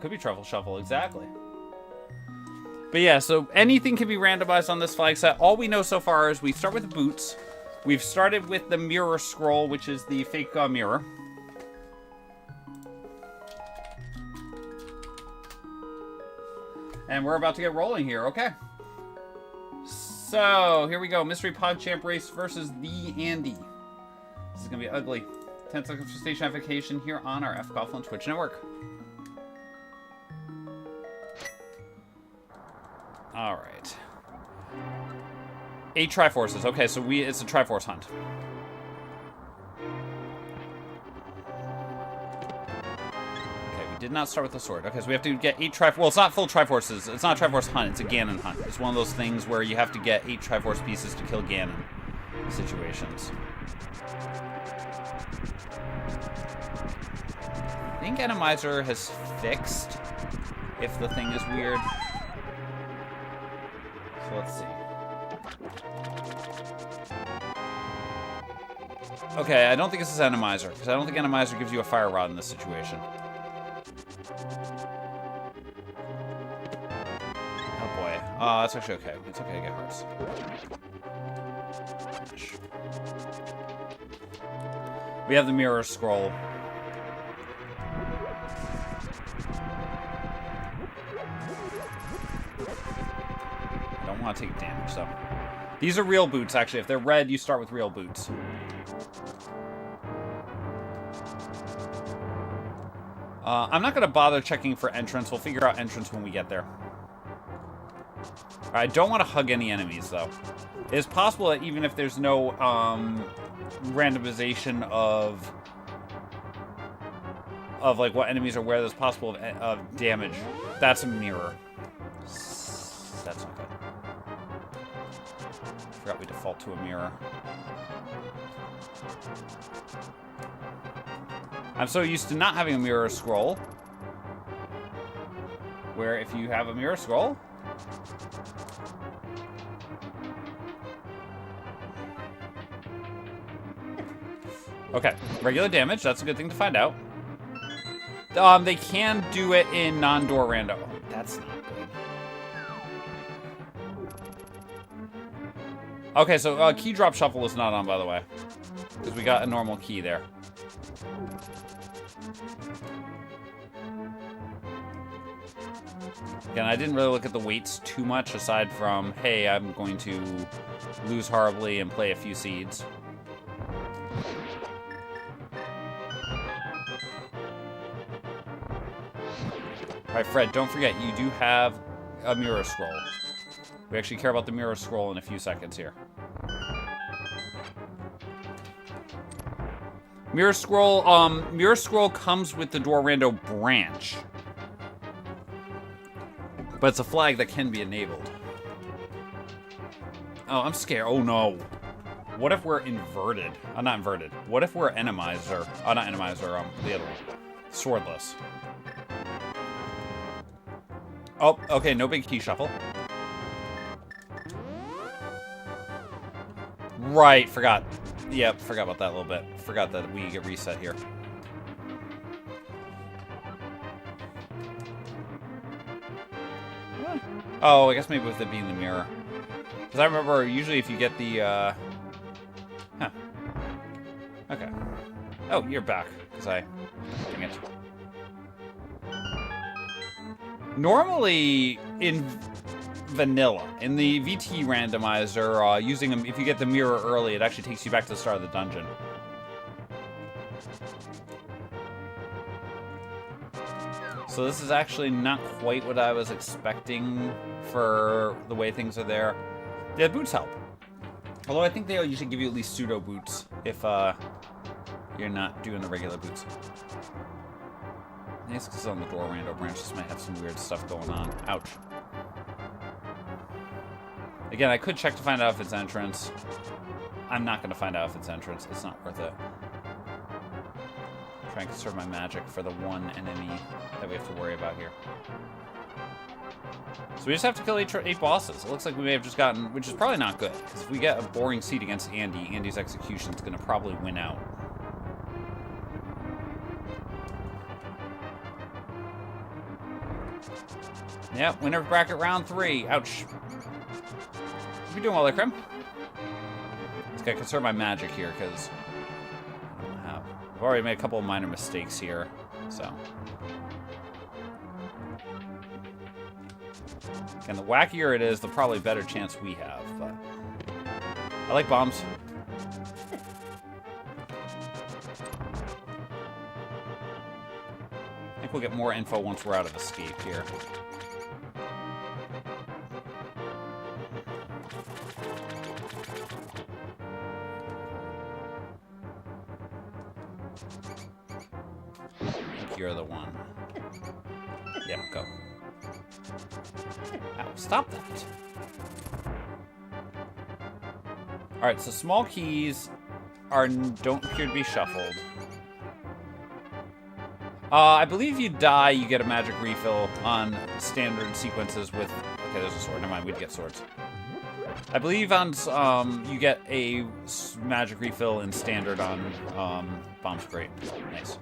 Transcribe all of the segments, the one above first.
could be Truffle Shuffle, exactly. But yeah, so anything can be randomized on this flag set. All we know so far is we start with the boots. We've started with the mirror scroll, which is the fake mirror. And we're about to get rolling here, okay. So, here we go. Mystery POGChamp race versus the Andy. This is going to be ugly. 10 seconds for station application here on our F Coughlin Twitch network. Alright. 8 Triforces. Okay, so it's a Triforce hunt. Did not start with the sword. Okay, so we have to get 8 Triforce. Well, it's not full Triforces. It's not a Triforce hunt. It's a Ganon hunt. It's one of those things where you have to get 8 Triforce pieces to kill Ganon situations. I think Enemizer has fixed if the thing is weird. So let's see. Okay, I don't think this is Enemizer, because I don't think Enemizer gives you a Fire Rod in this situation. That's actually okay. It's okay to get hearts. We have the mirror scroll. I don't want to take damage, though. These are real boots, actually. If they're red, you start with real boots. I'm not going to bother checking for entrance. We'll figure out entrance when we get there. I don't want to hug any enemies, though. It's possible that even if there's no randomization of like what enemies are where, there's possible of damage. That's a mirror. That's not good. Forgot we default to a mirror. I'm so used to not having a mirror scroll, where if you have a mirror scroll, okay, regular damage. That's a good thing to find out. They can do it in non-door rando. That's not good. Okay, so key drop shuffle is not on, by the way, because we got a normal key there. Again, I didn't really look at the weights too much, aside from, hey, I'm going to lose horribly and play a few seeds. Alright, Fred, don't forget, you do have a mirror scroll. We actually care about the mirror scroll in a few seconds here. Mirror scroll comes with the door rando branch. But it's a flag that can be enabled. Oh, I'm scared. Oh, no. What if we're inverted? Not inverted. What if we're Enemizer? Oh, not Enemizer. The other one. Swordless. Oh, okay. No big key shuffle. Right. Forgot. Yep. Forgot about that a little bit. Forgot that we get reset here. Oh, I guess maybe with it being the mirror. Because I remember usually if you get the, Huh. Okay. Oh, you're back. Because dang it. Normally, in vanilla, in the VT randomizer, using them, if you get the mirror early, it actually takes you back to the start of the dungeon. So this is actually not quite what I was expecting for the way things are there. Yeah, boots help. Although I think they'll usually give you at least pseudo boots if you're not doing the regular boots. It's because on the door rando branch, this might have some weird stuff going on. Ouch. Again, I could check to find out if it's entrance. I'm not going to find out if it's entrance. It's not worth it. Try and conserve my magic for the one enemy that we have to worry about here. So we just have to kill 8 bosses. It looks like we may have just gotten, which is probably not good, because if we get a boring seed against Andy, Andy's execution is going to probably win out. Yep, winner bracket round 3. Ouch. You're doing well there, Krim. Just gotta conserve my magic here, because I've already made a couple of minor mistakes here, so. And the wackier it is, the probably better chance we have, but I like bombs. I think we'll get more info once we're out of escape here. I think you're the one. Yep, go. Ow, stop that. Alright, so small keys don't appear to be shuffled. I believe if you die, you get a magic refill on standard sequences with... Okay, there's a sword. Never mind, we'd get swords. I believe on you get a magic refill in standard on bombs. Great. Nice.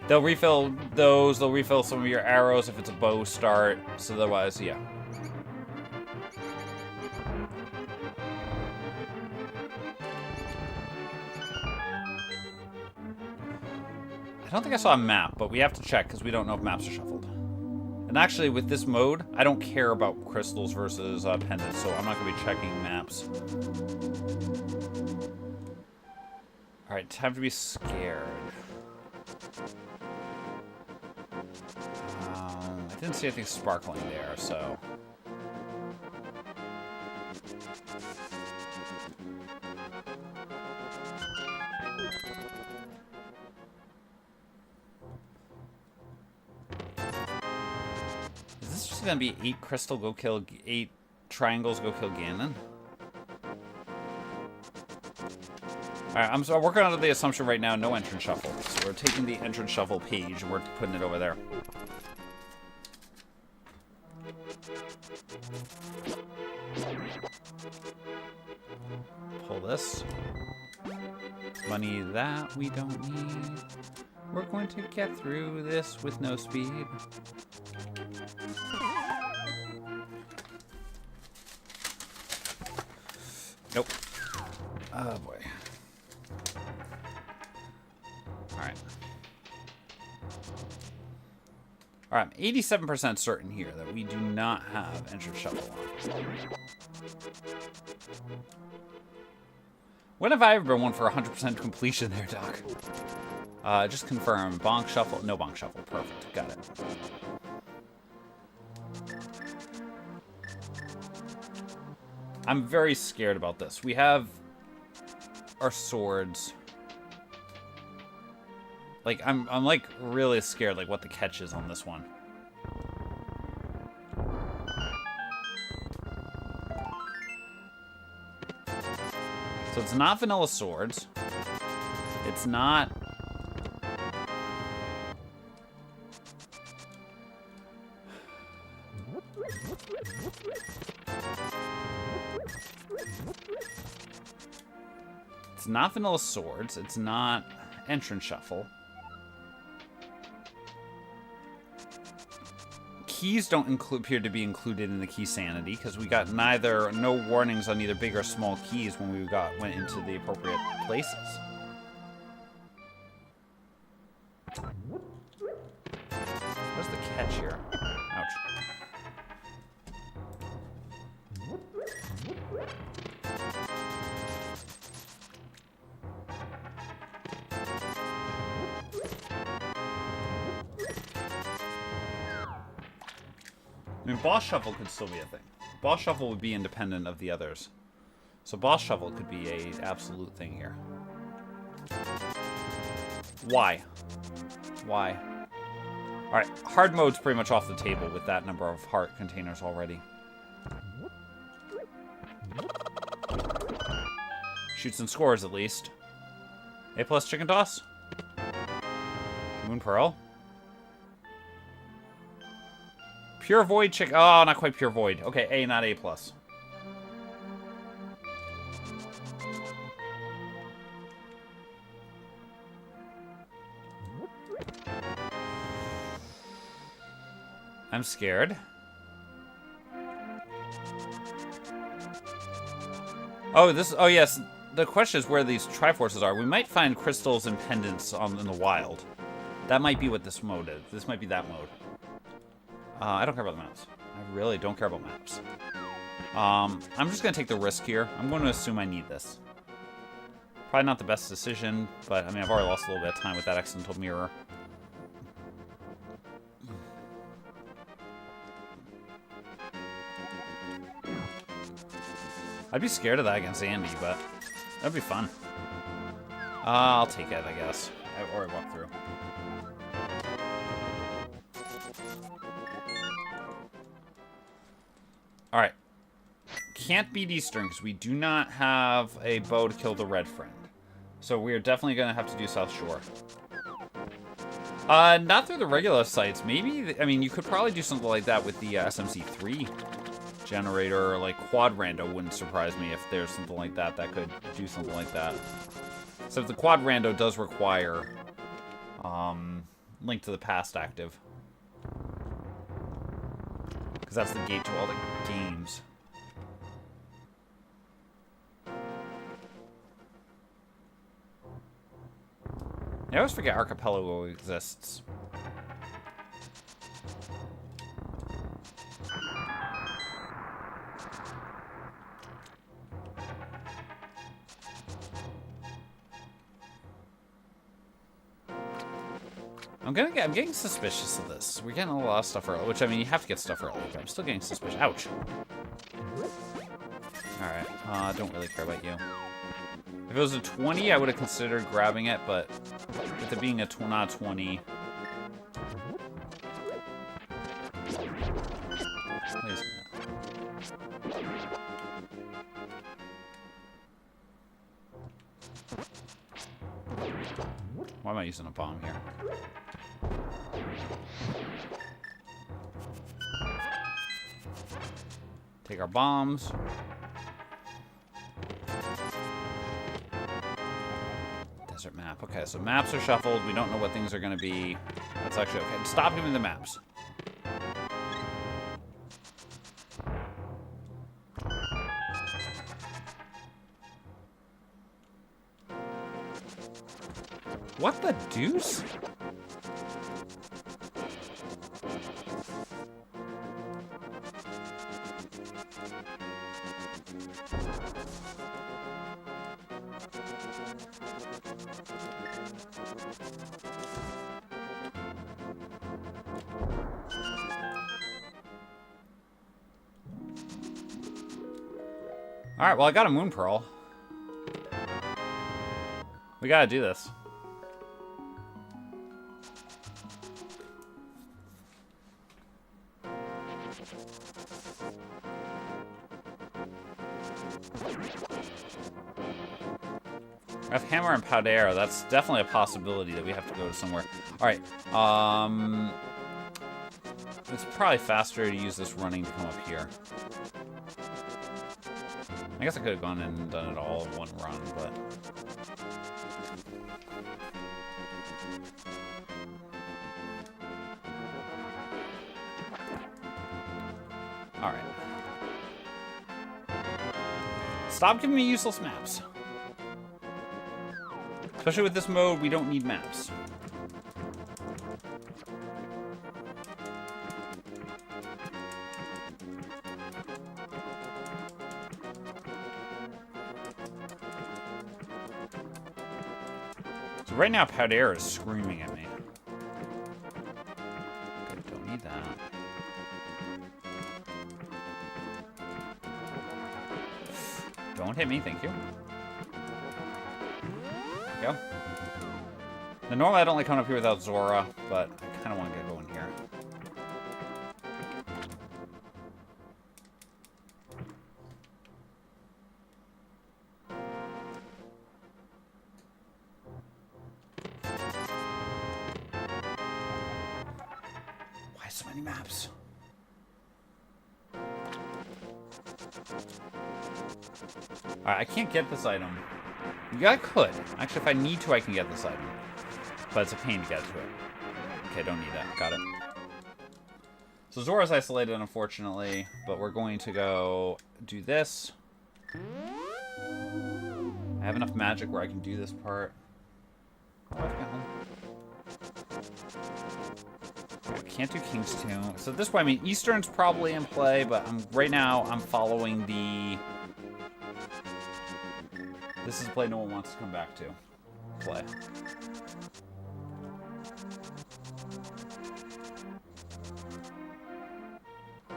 They'll refill those. They'll refill some of your arrows if it's a bow start. So otherwise, yeah. I don't think I saw a map, but we have to check because we don't know if maps are shuffled. And actually, with this mode, I don't care about crystals versus pendants, so I'm not going to be checking maps. Alright, time to be scared. I didn't see anything sparkling there, so... Is this just gonna be 8 crystal go kill... 8 triangles go kill Ganon? Alright, I'm working on the assumption right now, no entrance shuffle. So we're taking the entrance shuffle page and we're putting it over there. Pull this. Money that we don't need. We're going to get through this with no speed. Nope. Oh boy. Alright. Alright, I'm 87% certain here that we do not have entrance shuffle on. When have I ever been one for 100% completion there, Doc? Just confirm. Bonk shuffle. No bonk shuffle. Perfect. Got it. I'm very scared about this. We have our swords. Like, I'm like really scared like what the catch is on this one. So it's not vanilla swords. It's not... It's not vanilla swords. It's not entrance shuffle. Keys don't appear to be included in the key sanity because we got no warnings on either big or small keys when we went into the appropriate places. What's the catch here? Ouch. I mean, boss shuffle could still be a thing. Boss shuffle would be independent of the others. So boss shuffle could be a absolute thing here. Why? Why? Alright, hard mode's pretty much off the table with that number of heart containers already. Shoots and scores, at least. A plus chicken toss? Moon Pearl? Pure Void chick. Oh, not quite Pure Void. Okay, A, not A plus. I'm scared. Oh, oh yes. The question is where these Triforces are. We might find crystals and pendants in the wild. That might be what this mode is. This might be that mode. I don't care about the maps. I really don't care about maps. I'm just going to take the risk here. I'm going to assume I need this. Probably not the best decision, but I mean, I've already lost a little bit of time with that accidental mirror. I'd be scared of that against Andy, but that'd be fun. I'll take it, I guess. I've already walked through. Alright. Can't beat Eastern because we do not have a bow to kill the red friend. So we are definitely going to have to do South Shore. Not through the regular sites. Maybe, I mean, you could probably do something like that with the SMC3 generator, like quad rando. Wouldn't surprise me if there's something like that that could do something like that. So if the quad rando does require Link to the Past active, because that's the gate to all the games. I always forget Archipelago exists. I'm getting suspicious of this. We're getting a lot of stuff early, which, I mean, you have to get stuff early, but I'm still getting suspicious. Ouch. Alright, don't really care about you. If it was a 20, I would have considered grabbing it, but with it being not 20... Please. Why am I using a bomb here? Take our bombs. Desert map. Okay, so maps are shuffled. We don't know what things are going to be. That's actually okay. Stop giving the maps. What the deuce? Alright, well, I got a Moon Pearl. We gotta do this. I have Hammer and Powder. That's definitely a possibility that we have to go to somewhere. Alright, it's probably faster to use this running to come up here. I guess I could have gone and done it all in one run, but... Alright. Stop giving me useless maps. Especially with this mode, we don't need maps. So right now, Powder is screaming at me. Okay, don't need that. Don't hit me, thank you. There we go. Now, normally I don't like coming up here without Zora, but I kind of want to get going here. Why so many maps? Alright, I can't get this item. Yeah, I could. Actually, if I need to, I can get this item. But it's a pain to get to it. Okay, don't need that. Got it. So Zora's isolated, unfortunately, but we're going to go do this. I have enough magic where I can do this part. Oh, can't do King's Tomb. So at this point, I mean, Eastern's probably in play, but right now I'm following the... This is a play no one wants to come back to. Play.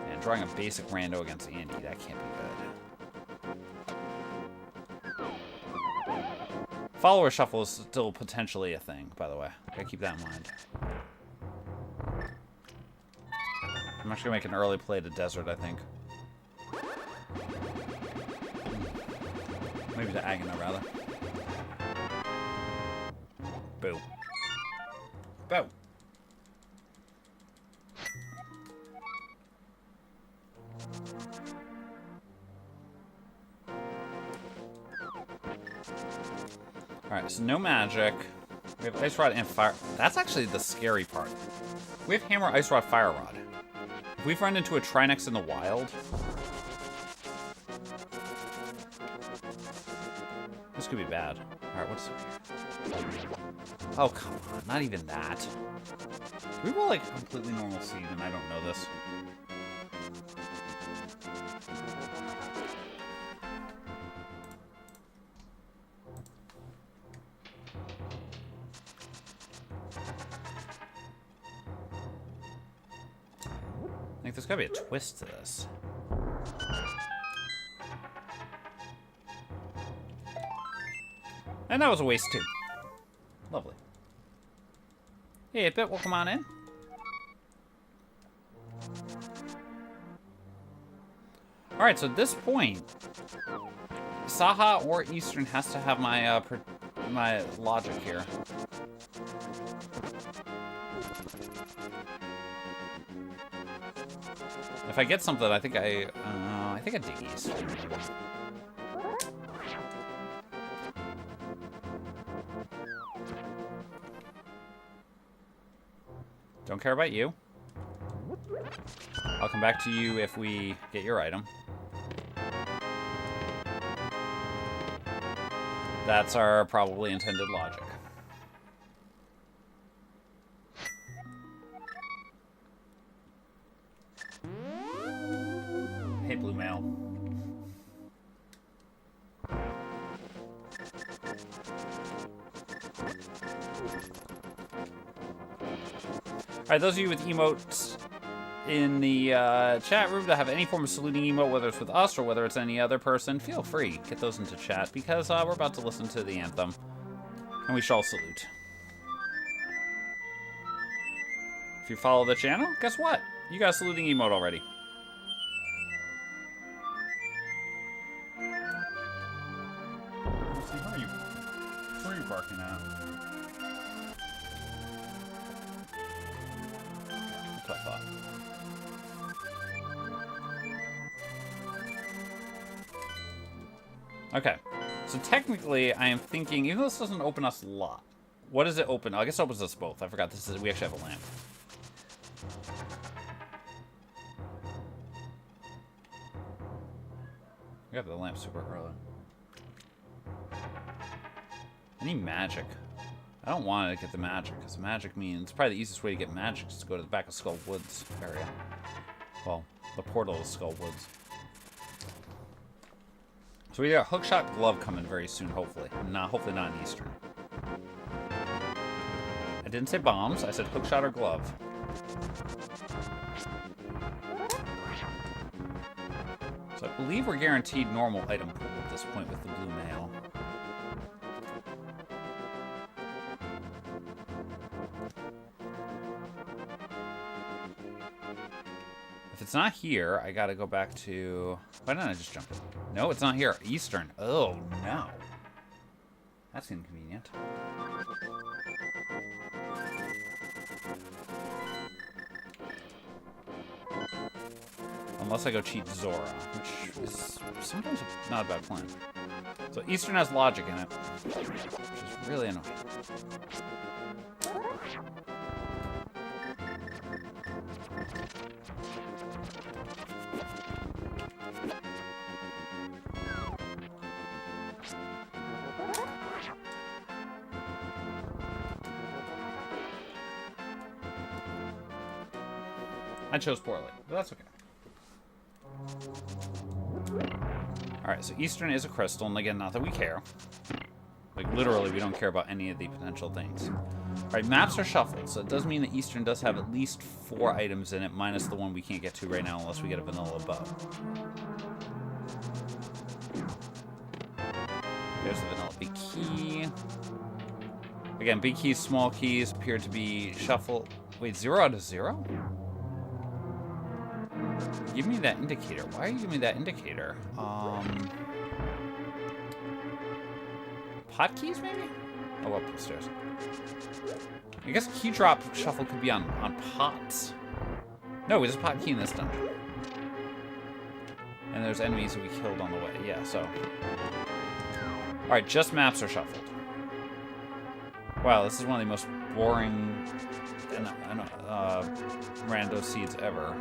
And drawing a basic rando against Andy, that can't be good. Follower shuffle is still potentially a thing, by the way. Gotta keep that in mind. I'm actually gonna make an early play to Desert, I think. Maybe to Agana, rather. Boo. Boo. Alright, so no magic. We have Ice Rod and Fire. That's actually the scary part. We have Hammer, Ice Rod, Fire Rod. If we've run into a Trinex in the wild... This could be bad. Alright, what's here? Oh, come on. Not even that. Do we roll like a completely normal seed and I don't know this? I think there's gotta be a twist to this. And that was a waste too. Lovely. Hey, 8-Bit, welcome on in. Alright, so at this point, Saha or Eastern has to have my my logic here. If I get something, I think I dig East. Don't care about you. I'll come back to you if we get your item. That's our probably intended logic. Hey, Blue Mail. Alright, those of you with emotes in the chat room that have any form of saluting emote, whether it's with us or whether it's any other person, feel free. Get those into chat, because we're about to listen to the anthem. And we shall salute. If you follow the channel, guess what? You got a saluting emote already. Where are you barking at? That's what I thought. Okay, so technically I am thinking, even though this doesn't open us a lot, what does it open? I guess it opens us both. I forgot this is, we actually have a lamp. We got the lamp super early. I need magic. I don't want to get the magic, because magic means probably the easiest way to get magic is to go to the back of Skull Woods area. Well, the portal of Skull Woods. So we got Hookshot Glove coming very soon, hopefully. Hopefully not in Eastern. I didn't say bombs, I said Hookshot or Glove. So I believe we're guaranteed normal item pool at this point with the blue mail. If it's not here, I gotta go back to... Why didn't I just jump in? No, it's not here. Eastern. Oh, no. That's inconvenient. Unless I go cheat Zora, which is sometimes not a bad plan. So Eastern has logic in it, which is really annoying. I chose poorly, but that's okay. Alright, so Eastern is a crystal, and again, not that we care. Like, literally, we don't care about any of the potential things. Alright, maps are shuffled, so it does mean that Eastern does have at least 4 items in it, minus the one we can't get to right now unless we get a vanilla bow. There's the vanilla big key. Again, big keys, small keys appear to be shuffled. Wait, 0 out of 0? Give me that indicator. Why are you giving me that indicator? Pot keys, maybe? Oh, up the stairs. I guess key drop shuffle could be on pots. No, there's a pot key in this dungeon. And there's enemies that we killed on the way. Yeah, so. Alright, just maps are shuffled. Wow, this is one of the most boring rando seeds ever.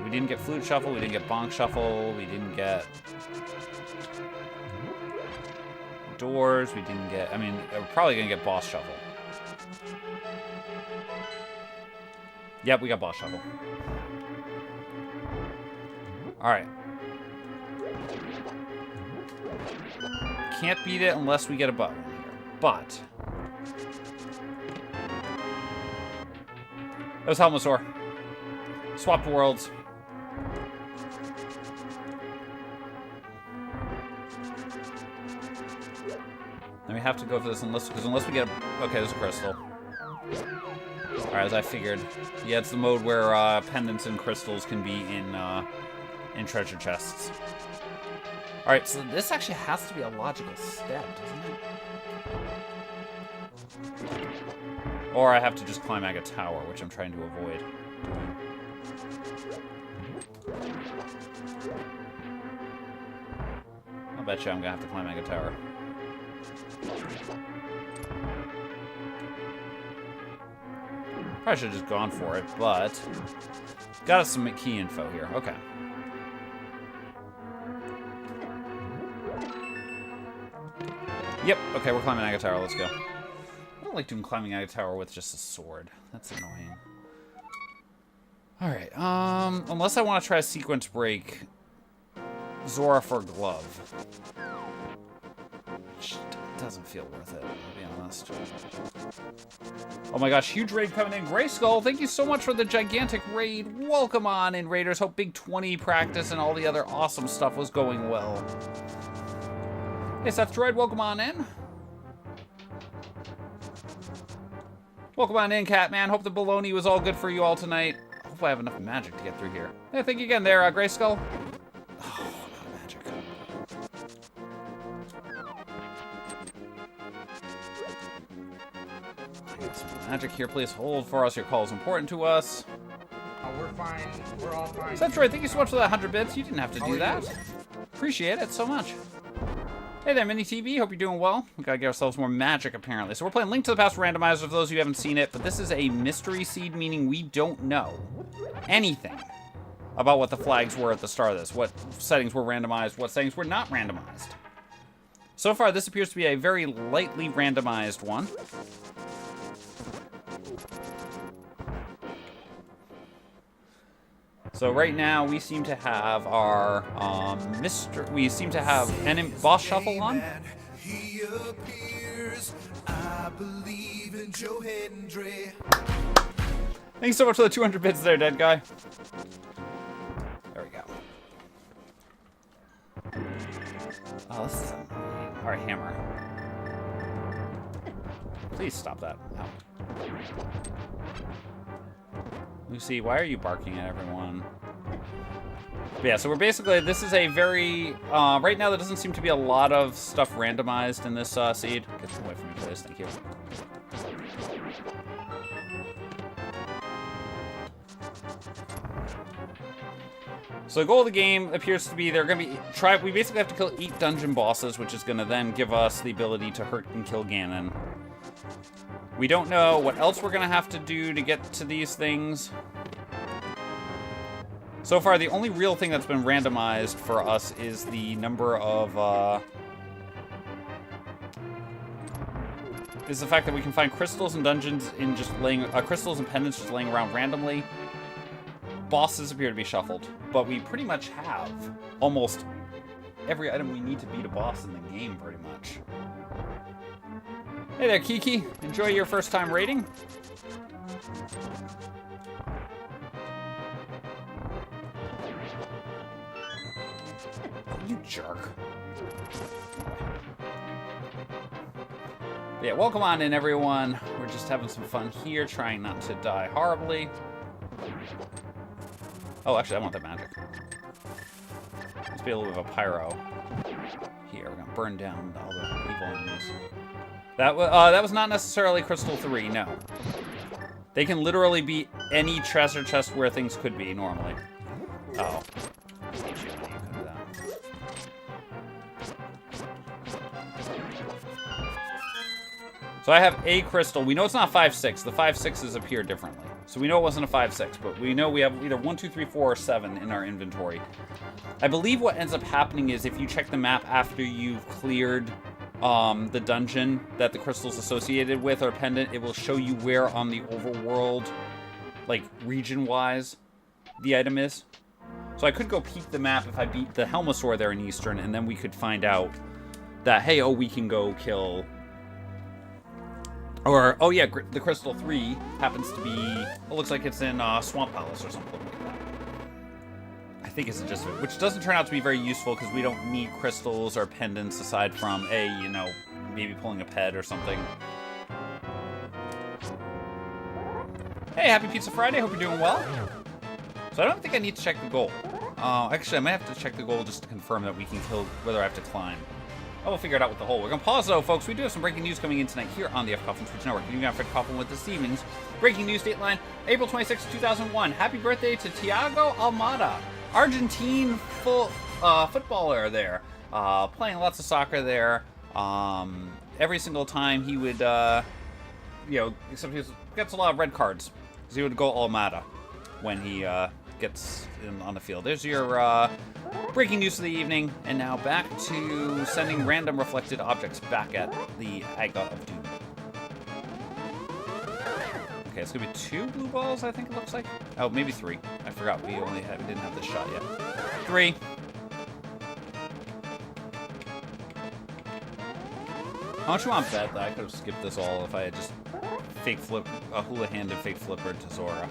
We didn't get flute shuffle, we didn't get bonk shuffle, we didn't get doors, we didn't get, I mean, we're probably gonna get boss shuffle. Yep, we got boss shuffle. Alright. Can't beat it unless we get a bow in here. But that was Helmasaur. Swap worlds. Then we have to go for this unless we get a, okay, there's a crystal. Alright, as I figured. Yeah, it's the mode where pendants and crystals can be in treasure chests. Alright, so this actually has to be a logical step, doesn't it? Or I have to just climb Aga Tower, which I'm trying to avoid doing. I'll bet you I'm gonna have to climb Aga Tower. Probably should have just gone for it, but got us some key info here. Okay. Yep, okay, we're climbing Aga Tower. Let's go. I don't like doing climbing Aga Tower with just a sword. That's annoying. Alright, unless I want to try a sequence break, Zora for glove. Which doesn't feel worth it, to be honest. Oh my gosh, huge raid coming in. Gray Skull, thank you so much for the gigantic raid. Welcome on in, Raiders. Hope Big 20 practice and all the other awesome stuff was going well. Hey, Seth Droid, welcome on in. Welcome on in, Catman. Hope the baloney was all good for you all tonight. Hopefully I have enough magic to get through here. Hey, thank you again there, Gray Skull. Oh, not magic. Get some magic here, please. Hold for us. Your call is important to us. We're fine. We're all fine. Seth Droid, thank you so much for that 100 bits. You didn't have to do that. Appreciate it so much. Hey there, Mini TV. Hope you're doing well. We gotta get ourselves more magic, apparently. So we're playing Link to the Past Randomizer for those of you who haven't seen it, but this is a mystery seed, meaning we don't know anything about what the flags were at the start of this, what settings were randomized, what settings were not randomized. So far, this appears to be a very lightly randomized one. So right now we seem to have our we seem to have an boss shuffle on. He appears, I believe in Joe Hendry. Thanks so much for the 200 bits there, dead guy. There we go. Oh, this is annoying. All right, hammer. Please stop that. Ow. Lucy, why are you barking at everyone? But yeah, so we're basically, this is a very, right now there doesn't seem to be a lot of stuff randomized in this seed. Get this away from me, please. Thank you. So the goal of the game appears to be they're going to be, we basically have to kill 8 dungeon bosses, which is going to then give us the ability to hurt and kill Ganon. We don't know what else we're going to have to do to get to these things. So far, the only real thing that's been randomized for us is the number of, is the fact that we can find crystals and dungeons in just laying, crystals and pendants just laying around randomly. bosses appear to be shuffled, but we pretty much have almost every item we need to beat a boss in the game, pretty much. Hey there, Kiki. Enjoy your first time raiding. You jerk. But yeah, welcome on in, everyone. We're just having some fun here, trying not to die horribly. Oh, actually, I want that magic. Let's be a little bit of a pyro. Here, we're gonna burn down all the evil enemies. That was not necessarily Crystal 3, no. They can literally be any treasure chest where things could be, normally. Uh-oh. So I have a crystal. We know it's not 5-6. The 5-6s appear differently. So we know it wasn't a 5-6, but we know we have either 1, 2, 3, 4, or 7 in our inventory. I believe what ends up happening is if you check the map after you've cleared the dungeon that the crystal's associated with or pendant, it will show you where on the overworld, like region-wise, the item is. So I could go peek the map if I beat the Helmasaur there in Eastern, and then we could find out that, hey, oh, we can go kill... Or, oh yeah, the Crystal 3 happens to be... It looks like it's in Swamp Palace or something like that. I think it's just... Which doesn't turn out to be very useful because we don't need crystals or pendants aside from, you know, maybe pulling a pet or something. Hey, happy Pizza Friday. Hope you're doing well. So I don't think I need to check the goal. Actually, I might have to check the goal just to confirm that we can kill whether I have to climb. Oh, we'll figure it out with the hole. We're going to pause, though, folks. We do have some breaking news coming in tonight here on the F. Coffin Twitch Network. You got Fred Coffin with this evening's breaking news dateline, April 26, 2001. Happy birthday to Thiago Almada, Argentine footballer there. Playing lots of soccer there. Every single time he would, you know, except he gets a lot of red cards. Because he would go Almada when he gets in on the field. There's your breaking news of the evening, and now back to sending random reflected objects back at the Aga of Doom. Okay, it's gonna be 2 blue balls, I think it looks like. Oh, maybe 3. I forgot we didn't have this shot yet. 3. How much you want to bet that I could have skipped this all if I had just fake flip a hula hand and fake flipper to Zora?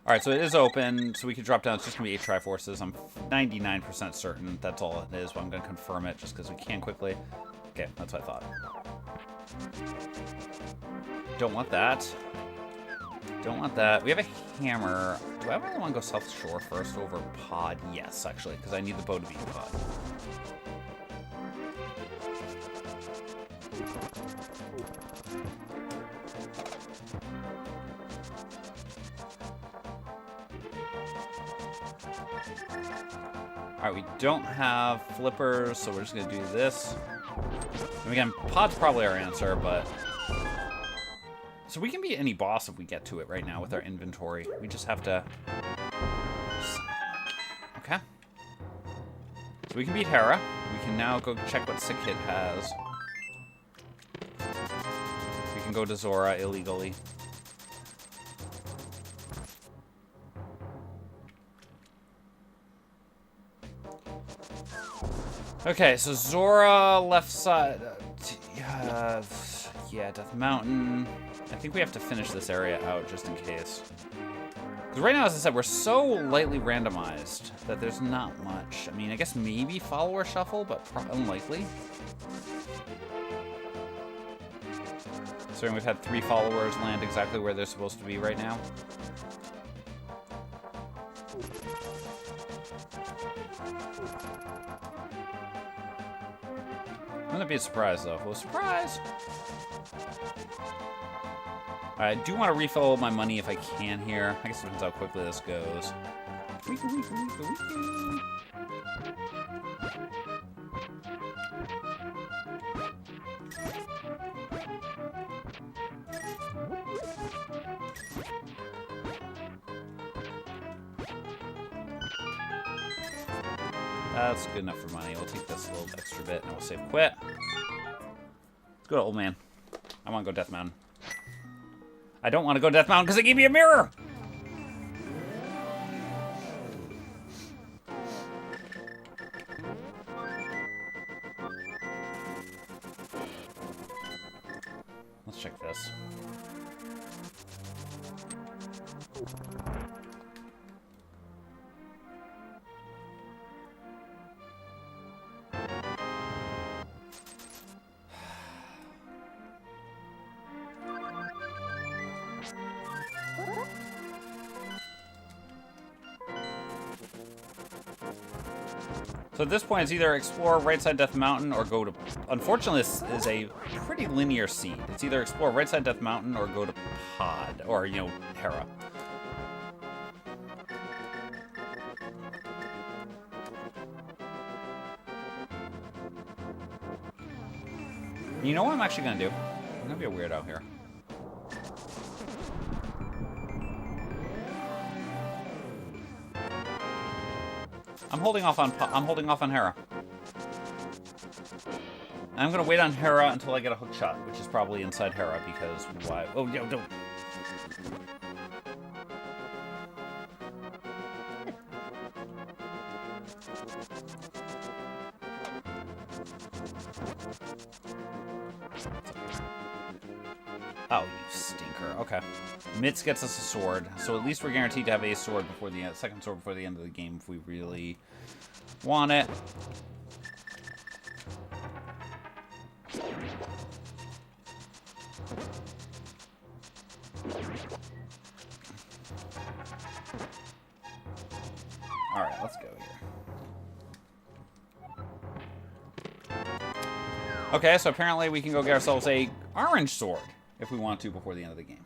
Alright, so it is open, so we can drop down. It's just going to be 8 Triforces. I'm 99% certain that's all it is, but I'm going to confirm it just because we can quickly. Okay, that's what I thought. Don't want that. Don't want that. We have a hammer. Do I really want to go South Shore first over Pod? Yes, actually, because I need the bow to be in Pod. Alright, we don't have flippers, so we're just going to do this. And again, Pod's probably our answer, but... So we can beat any boss if we get to it right now with our inventory. We just have to... Okay. So we can beat Hera. We can now go check what Sick Hit has. We can go to Zora illegally. Okay, so Zora, left side. Yeah, Death Mountain. I think we have to finish this area out just in case. Because right now, as I said, we're so lightly randomized that there's not much. I mean, I guess maybe follower shuffle, but unlikely. So we've had 3 followers land exactly where they're supposed to be right now. Wouldn't it be a surprise, though? Well, surprise! I do want to refill my money if I can here. I guess it depends how quickly this goes. That's good enough for money. We'll take this little extra bit and we'll save quit. Let's go to Old Man. I want to go Death Mountain. I don't want to go Death Mountain because they gave me a mirror! Let's check this. So at this point, it's either explore right side Death Mountain or go to... Unfortunately, this is a pretty linear seed. It's either explore right side Death Mountain or go to Pod, or, you know, Hera. You know what I'm actually going to do? I'm going to be a weirdo here. I'm holding off on Hera. I'm gonna wait on Hera until I get a hook shot, which is probably inside Hera because why? Oh, yo, don't. Oh, you stinker. Okay. Mitz gets us a sword, so at least we're guaranteed to have a sword before the end, second sword before the end of the game if we really want it. Alright, let's go here. Okay, so apparently we can go get ourselves a orange sword if we want to before the end of the game.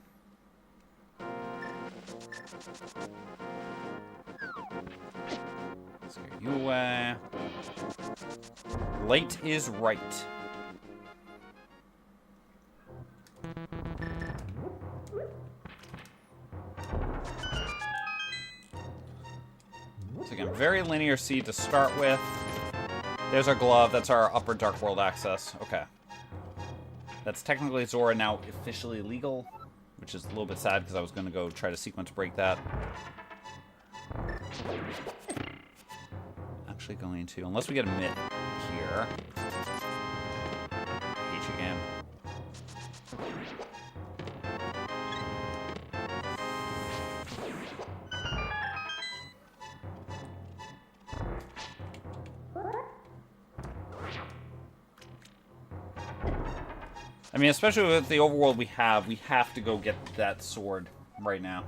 Let's get you away. Late is right. So again, very linear seed to start with. There's our glove. That's our upper Dark World access. Okay. That's technically Zora now officially legal, which is a little bit sad because I was going to go try to sequence break that. Actually going to, unless we get a mid here. I hate you, game. I mean, especially with the overworld we have to go get that sword right now.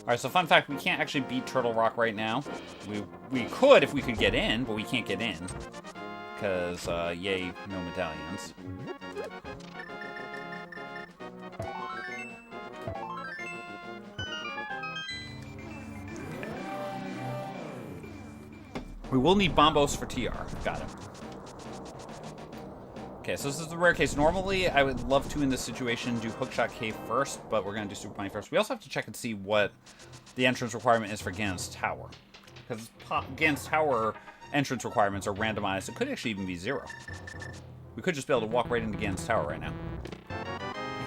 Alright, so fun fact, we can't actually beat Turtle Rock right now. We could if we could get in, but we can't get in. Because, yay, no medallions. We will need Bombos for TR. Got it. Okay, so this is the rare case. Normally, I would love to, in this situation, do Hookshot Cave first, but we're going to do Super Bunny first. We also have to check and see what the entrance requirement is for Ganon's Tower. Because Ganon's Tower entrance requirements are randomized. It could actually even be 0. We could just be able to walk right into Ganon's Tower right now. I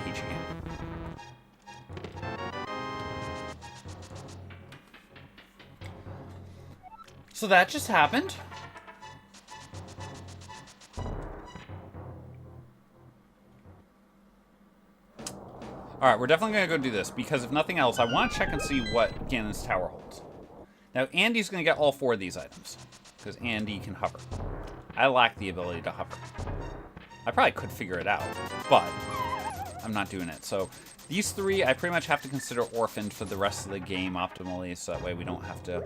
hate you, Ganon. So that just happened. Alright, we're definitely going to go do this, because if nothing else, I want to check and see what Ganon's Tower holds. Now, Andy's going to get all 4 of these items, because Andy can hover. I lack the ability to hover. I probably could figure it out, but I'm not doing it. So these 3, I pretty much have to consider orphaned for the rest of the game optimally, so that way we don't have to...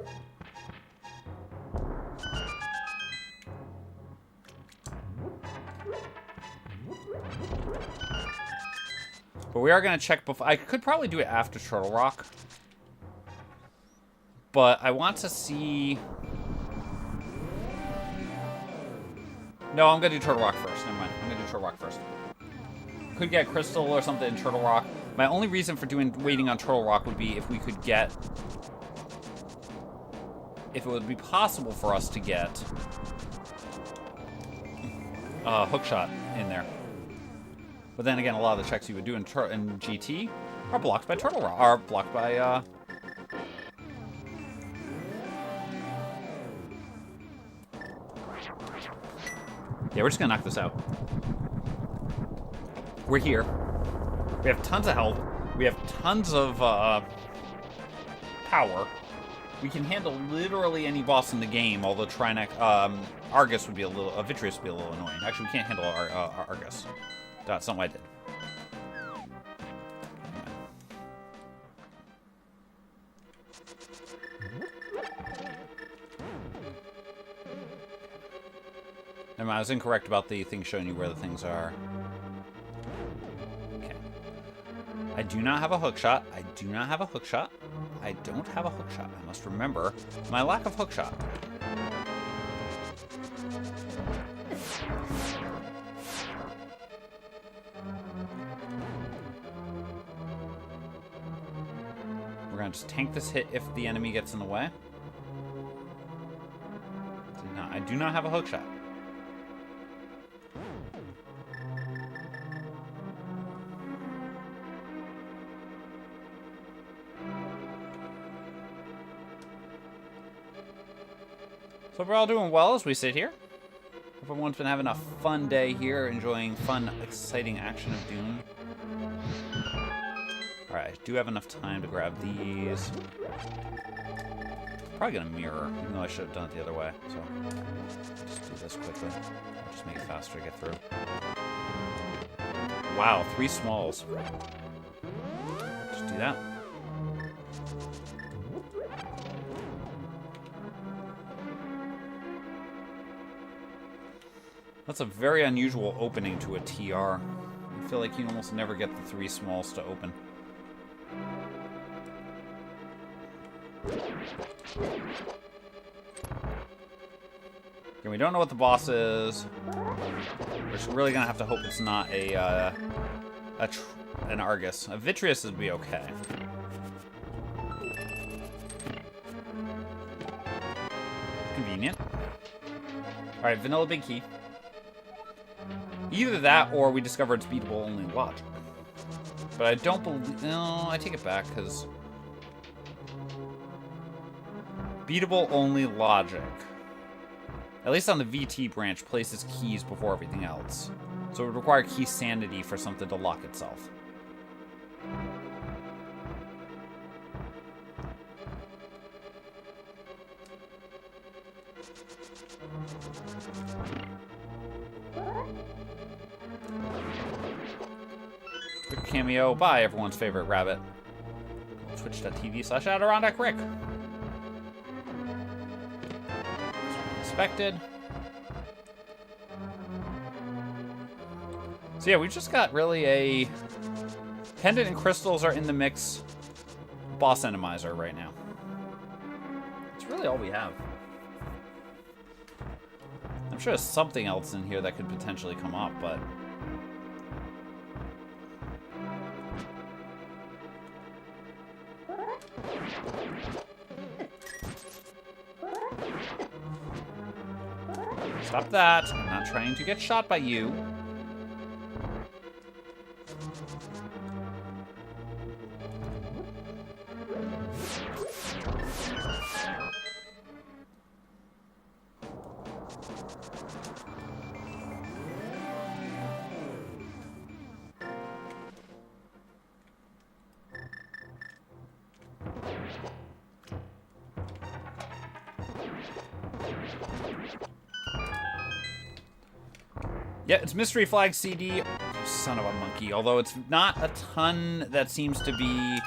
But we are going to check before... I could probably do it after Turtle Rock. But I want to see... No, I'm going to do Turtle Rock first. Never mind. I'm going to do Turtle Rock first. could get Crystal or something in Turtle Rock. My only reason for waiting on Turtle Rock would be if we could get... If it would be possible for us to get... Hookshot in there. But then again, a lot of the checks you would do in GT are blocked by Turtle Rock. Are blocked by, Yeah, we're just gonna knock this out. We're here. We have tons of health. We have tons of power. We can handle literally any boss in the game, although Argus would be a little... Vitreous would be a little annoying. Actually, we can't handle Argus. That's something I did. Never mind, I was incorrect about the thing showing you where the things are. Okay. I do not have a hookshot. I do not have a hookshot. I don't have a hookshot. I must remember my lack of hookshot. We're gonna just tank this hit if the enemy gets in the way. I do not have a hookshot. So we're all doing well as we sit here. Hope everyone's been having a fun day here, enjoying fun, exciting action of Doom. Alright, I do have enough time to grab these. Probably gonna mirror, even though I should have done it the other way. So, just do this quickly. I'll just make it faster to get through. Wow, 3 smalls. Just do that. That's a very unusual opening to a TR. I feel like you almost never get the 3 smalls to open. Okay, we don't know what the boss is. We're just really gonna have to hope it's not an Argus. A Vitreous would be okay. Convenient. Alright, vanilla big key. Either that, or we discover it's beatable only logic. But I don't believe... No, I take it back, because... Beatable only logic. At least on the VT branch, places keys before everything else. So it would require key sanity for something to lock itself. Quick cameo by everyone's favorite rabbit. Twitch.tv/Adirondack Rick. Expected. So yeah, we've just got really a... Pendant and crystals are in the mix. Boss Enemizer right now. It's really all we have. I'm sure there's something else in here that could potentially come up, but... Stop that. I'm not trying to get shot by you. Yeah, it's Mystery Flag CD. Son of a monkey. Although it's not a ton that seems to be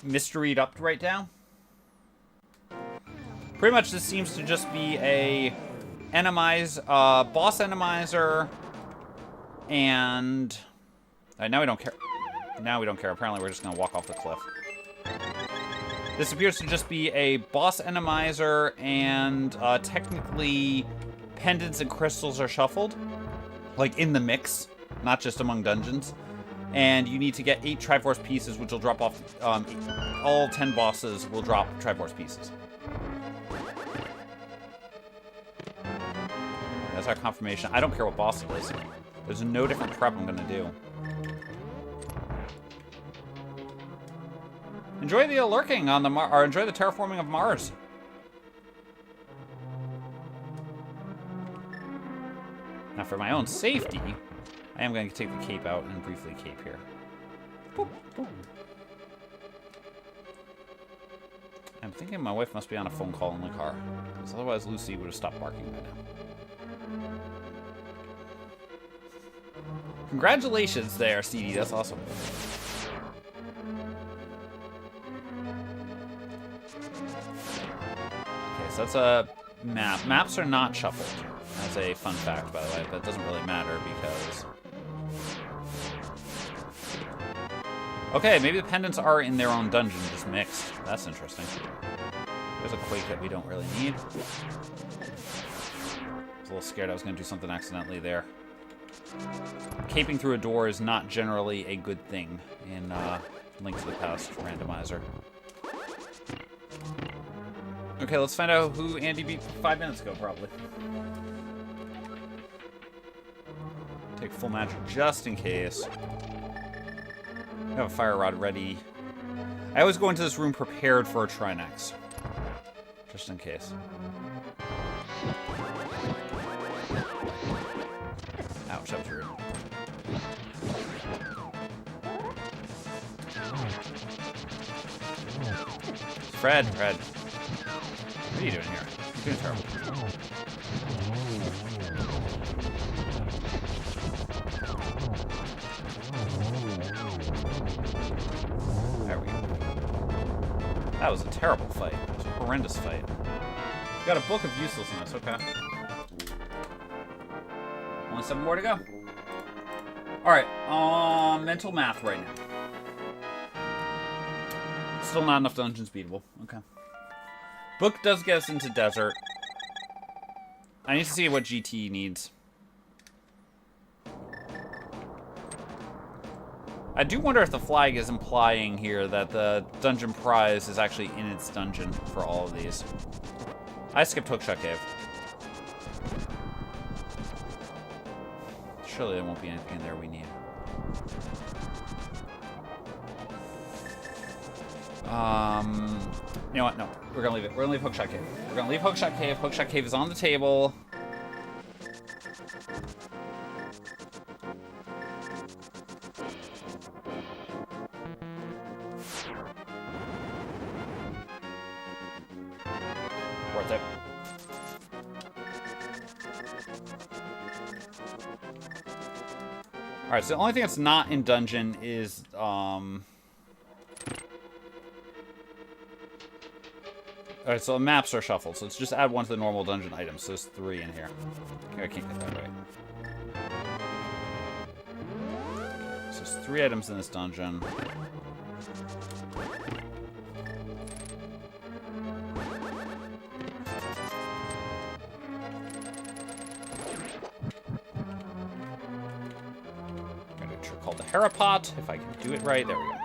mysteried up right now. Pretty much this seems to just be a boss enemizer, and now we don't care. Now we don't care. Apparently we're just gonna walk off the cliff. This appears to just be a boss enemizer, and technically pendants and crystals are shuffled, like in the mix. not just among dungeons. And you need to get 8 Triforce pieces, which will drop off... all 10 bosses will drop Triforce pieces. That's our confirmation. I don't care what boss it is. There's no different prep I'm going to do. Enjoy the lurking on the or enjoy the terraforming of Mars. Now, for my own safety, I am going to take the cape out and briefly cape here. Boop, boop. I'm thinking my wife must be on a phone call in the car, because otherwise Lucy would have stopped barking by now. Congratulations there, CD. That's awesome. Okay, so that's a map. Maps are not shuffled. That's a fun fact, by the way, but it doesn't really matter because... Okay, maybe the pendants are in their own dungeon, just mixed. That's interesting. There's a quake that we don't really need. I was a little scared I was going to do something accidentally there. Caping through a door is not generally a good thing in Link to the Past randomizer. Okay, let's find out who Andy beat 5 minutes ago, probably. Take full magic just in case. I have a fire rod ready. I always go into this room prepared for a Trinex. Just in case. Ouch, that was weird. Fred. What are you doing here? You're doing terrible. There we go. That was a terrible fight. It was a horrendous fight. We got a book of uselessness, okay. Only 7 more to go. Alright, mental math right now. Still not enough dungeons beatable. Okay. Book does get us into desert. I need to see what GT needs. I do wonder if the flag is implying here that the dungeon prize is actually in its dungeon for all of these. I skipped Hookshot Cave. Surely there won't be anything in there we need. You know what? No. We're gonna leave it. We're gonna leave Hookshot Cave. We're gonna leave Hookshot Cave. Hookshot Cave is on the table. Worth it. Alright, so the only thing that's not in dungeon is, Alright, so the maps are shuffled, so let's just add 1 to the normal dungeon items. So there's 3 in here. Okay, I can't get that right. So there's 3 items in this dungeon. I'm gonna do a trick called the Harapot, if I can do it right. There we go.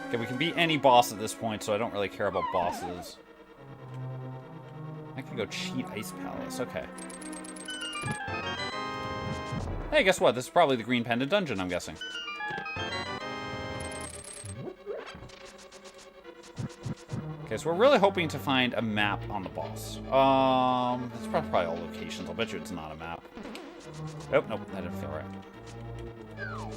Okay, we can beat any boss at this point, so I don't really care about bosses. I can go cheat Ice Palace. Okay. Hey, guess what? This is probably the Green Pendant Dungeon, I'm guessing. Okay, so we're really hoping to find a map on the boss. It's probably all locations. I'll bet you it's not a map. Oh, nope, that didn't feel right. There we go.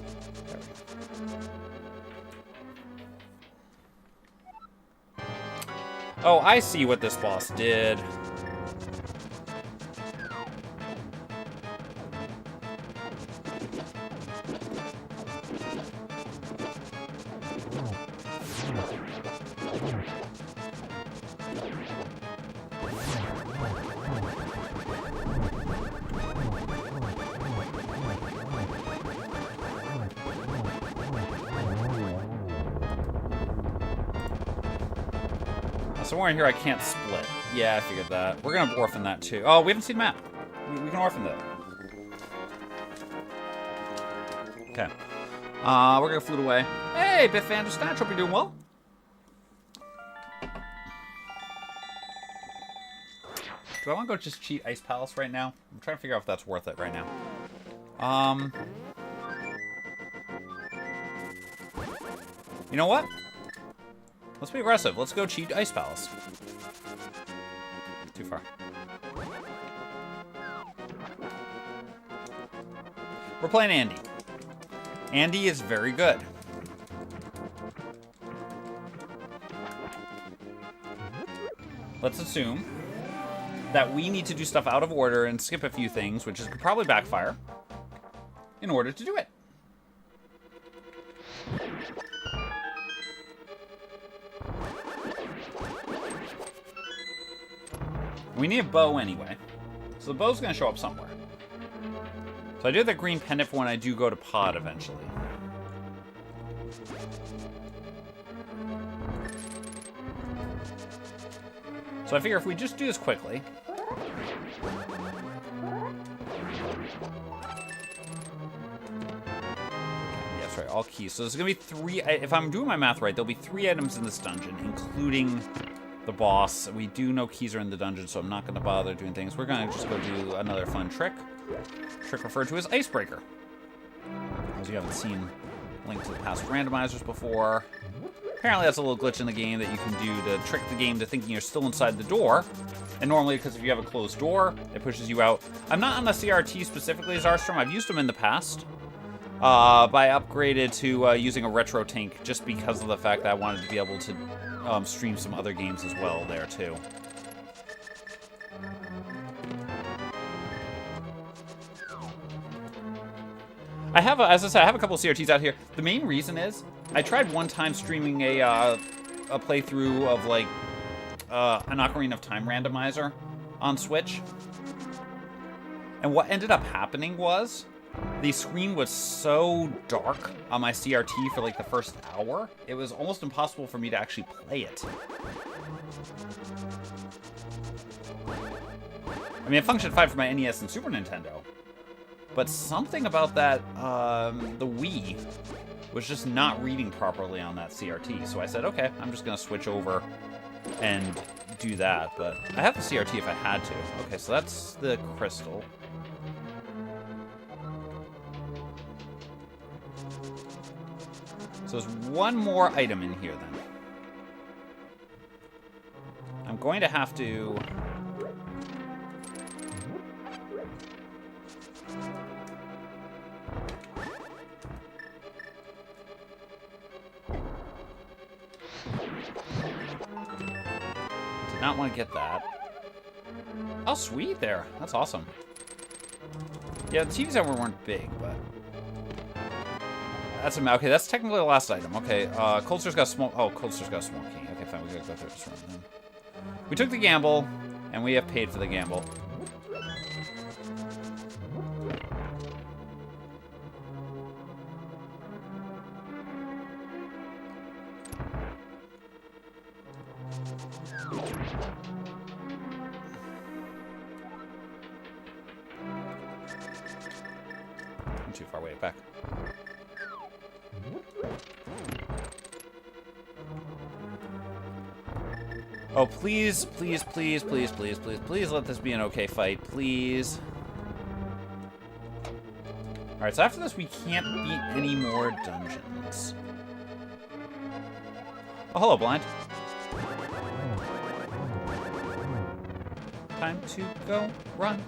Oh, I see what this boss did. Somewhere in here I can't split. Yeah, I figured that. We're gonna orphan that too. Oh, we haven't seen the map. We can orphan that. Okay. We're gonna flute away. Hey, Biff Vanderstatch, hope you're doing well. Do I want to go just cheat Ice Palace right now? I'm trying to figure out if that's worth it right now. You know what? Let's be aggressive. Let's go cheat Ice Palace. Too far. We're playing Andy. Andy is very good. Let's assume that we need to do stuff out of order and skip a few things, which could probably backfire, in order to do it. We need a bow anyway, so the bow's going to show up somewhere. So I do have that green pendant for when I do go to pod eventually. So I figure if we just do this quickly. Yes, right, all keys. So there's gonna be 3, if I'm doing my math right, there'll be 3 items in this dungeon, including the boss. We do know keys are in the dungeon, so I'm not gonna bother doing things. We're gonna just go do another fun trick. Trick referred to as Icebreaker. As you haven't seen Link to the Past randomizers before. Apparently that's a little glitch in the game that you can do to trick the game to thinking you're still inside the door. And normally, because if you have a closed door, it pushes you out. I'm not on the CRT specifically, Zarstrom. I've used them in the past. But I upgraded to using a retro tank just because of the fact that I wanted to be able to stream some other games as well there, too. I have, as I said, I have a couple of CRTs out here. The main reason is, I tried one time streaming a playthrough of, like, an Ocarina of Time randomizer on Switch. And what ended up happening was, the screen was so dark on my CRT for, like, the first hour, it was almost impossible for me to actually play it. I mean, it functioned fine for my NES and Super Nintendo. But something about that, the Wii, was just not reading properly on that CRT. So I said, okay, I'm just going to switch over and do that. But I have the CRT if I had to. Okay, so that's the crystal. So there's one more item in here, then. I'm going to have to... Did not want to get that. Oh, sweet there. That's awesome. Yeah, the TVs that weren't big, but... That's a... Okay, that's technically the last item. Okay, Coldster's got a small... Oh, Coldster's got a small key. Okay, fine, we gotta go through this room then. We took the gamble, and we have paid for the gamble. I'm too far away. Back. Oh, please, please, please, please, please, please, please let this be an okay fight, please. Alright, so after this, we can't beat any more dungeons. Oh, hello, Blind. Time to go run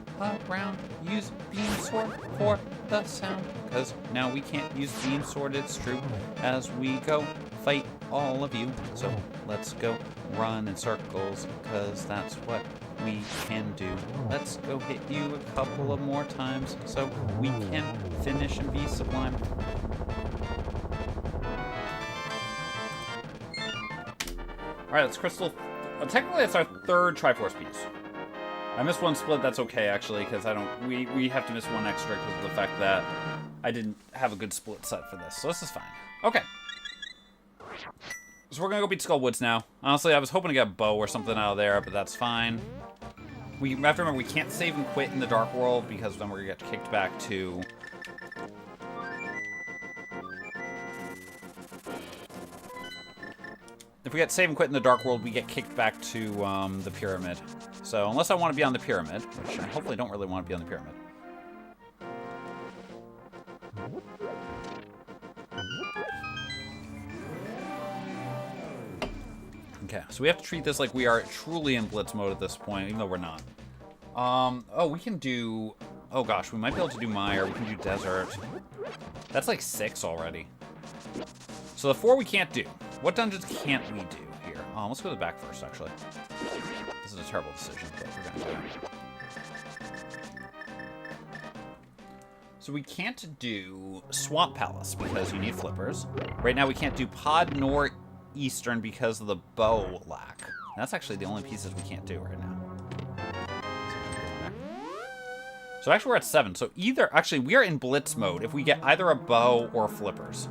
around, use beam sword for the sound. Because now we can't use beam sword, it's true. As we go fight all of you. So let's go run in circles, because that's what we can do. Let's go hit you a couple of more times so we can finish and be sublime. Alright, that's Crystal. Technically, it's our third Triforce piece. I missed one split, that's okay, actually, because I don't... We have to miss one extra because of the fact that I didn't have a good split set for this. So this is fine. Okay. So we're gonna go beat Skull Woods now. Honestly, I was hoping to get a bow or something out of there, but that's fine. We have to remember we can't save and quit in the Dark World because then we're gonna get kicked back to... If we get save and quit in the Dark World, we get kicked back to the Pyramid. So unless I want to be on the Pyramid, which I hopefully don't really want to be on the Pyramid. Okay, so we have to treat this like we are truly in Blitz mode at this point, even though we're not. Oh, we can do... Oh gosh, we might be able to do Mire. We can do Desert. That's like 6 already. So the 4 we can't do. What dungeons can't we do here? Let's go to the back first, actually. This is a terrible decision, but we're gonna do it. So we can't do Swamp Palace because you need flippers. Right now we can't do Pod nor Eastern because of the bow lack. That's actually the only pieces we can't do right now. So actually we're at 7. So either, actually we are in Blitz mode if we get either a bow or flippers.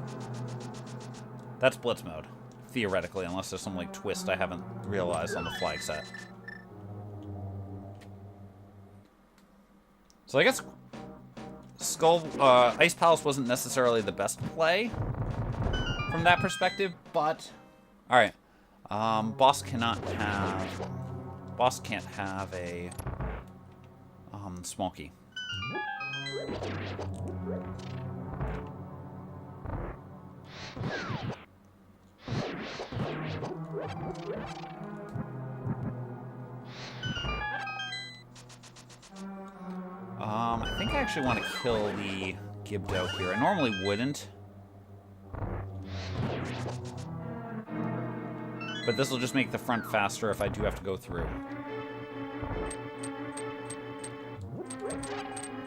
That's Blitz mode, theoretically, unless there's some like twist I haven't realized on the flag set. So I guess Ice Palace wasn't necessarily the best play from that perspective, but all right. Boss can't have a small key. I think I actually want to kill the Gibdo here. I normally wouldn't. But this will just make the front faster if I do have to go through.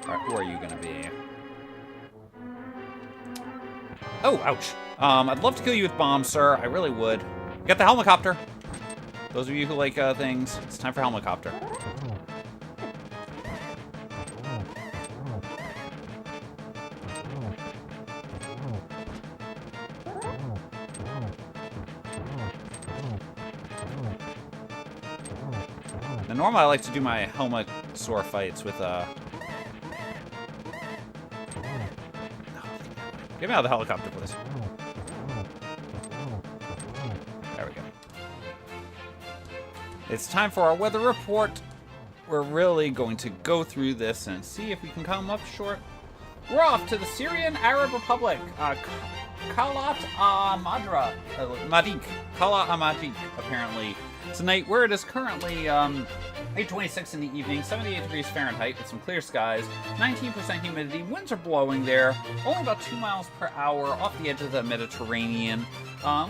Alright, who are you gonna be? Oh, ouch. I'd love to kill you with bombs, sir. I really would. Get the helicopter. Those of you who like things, it's time for helicopter. Now, normally I like to do my Helmasaur fights with Get me out of the helicopter, please. There we go. It's time for our weather report. We're really going to go through this and see if we can come up short. We're off to the Syrian Arab Republic. Kalat Madra. Madik. Kalat Madik, apparently. Tonight, where it is currently 8:26 in the evening, 78 degrees Fahrenheit with some clear skies, 19% humidity, winds are blowing there, only about 2 miles per hour off the edge of the Mediterranean.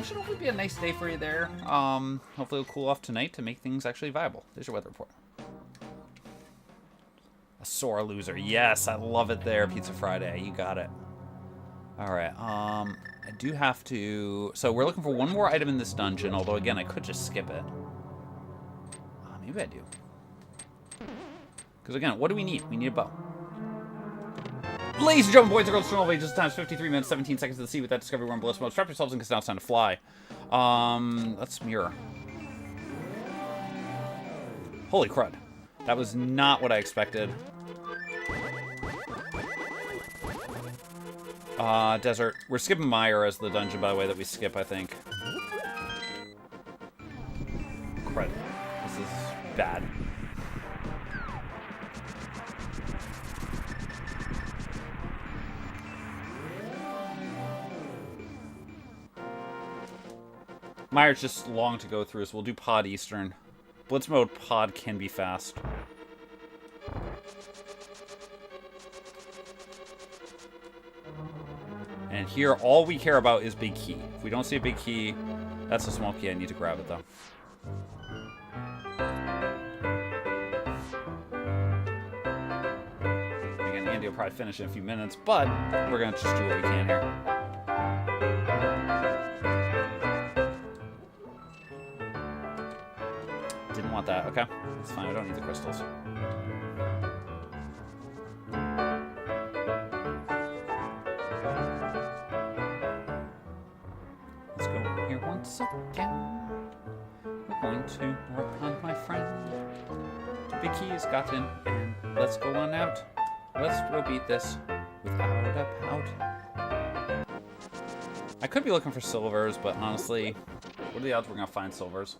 Should hopefully be a nice day for you there. Hopefully it'll cool off tonight to make things actually viable. There's your weather report. A sore loser. Yes, I love it there, Pizza Friday. You got it. All right. I do have to... So we're looking for one more item in this dungeon, although, again, I could just skip it. Maybe I do. Because, again, what do we need? We need a bow. Ladies and gentlemen, boys and girls, turn ages times 53 minutes, 17 seconds to the sea with that discovery. We're in Bliss mode. Strap yourselves in because now it's time to fly. Let's mirror. Holy crud. That was not what I expected. Desert. We're skipping Mire as the dungeon, by the way, that we skip, I think. Crud. This is bad. Mire's just long to go through, so we'll do Pod Eastern. Blitz mode Pod can be fast. And here, all we care about is big key. If we don't see a big key, that's a small key. I need to grab it, though. Again, Andy will probably finish in a few minutes, but we're going to just do what we can here. Didn't want that. Okay. It's fine. I don't need the crystals. Let's go here once. once again, we're going to work on my friend. The big key is gotten, and let's go on out. Let's go beat this without a pout. I could be looking for silvers, but honestly, what are the odds we're gonna find silvers?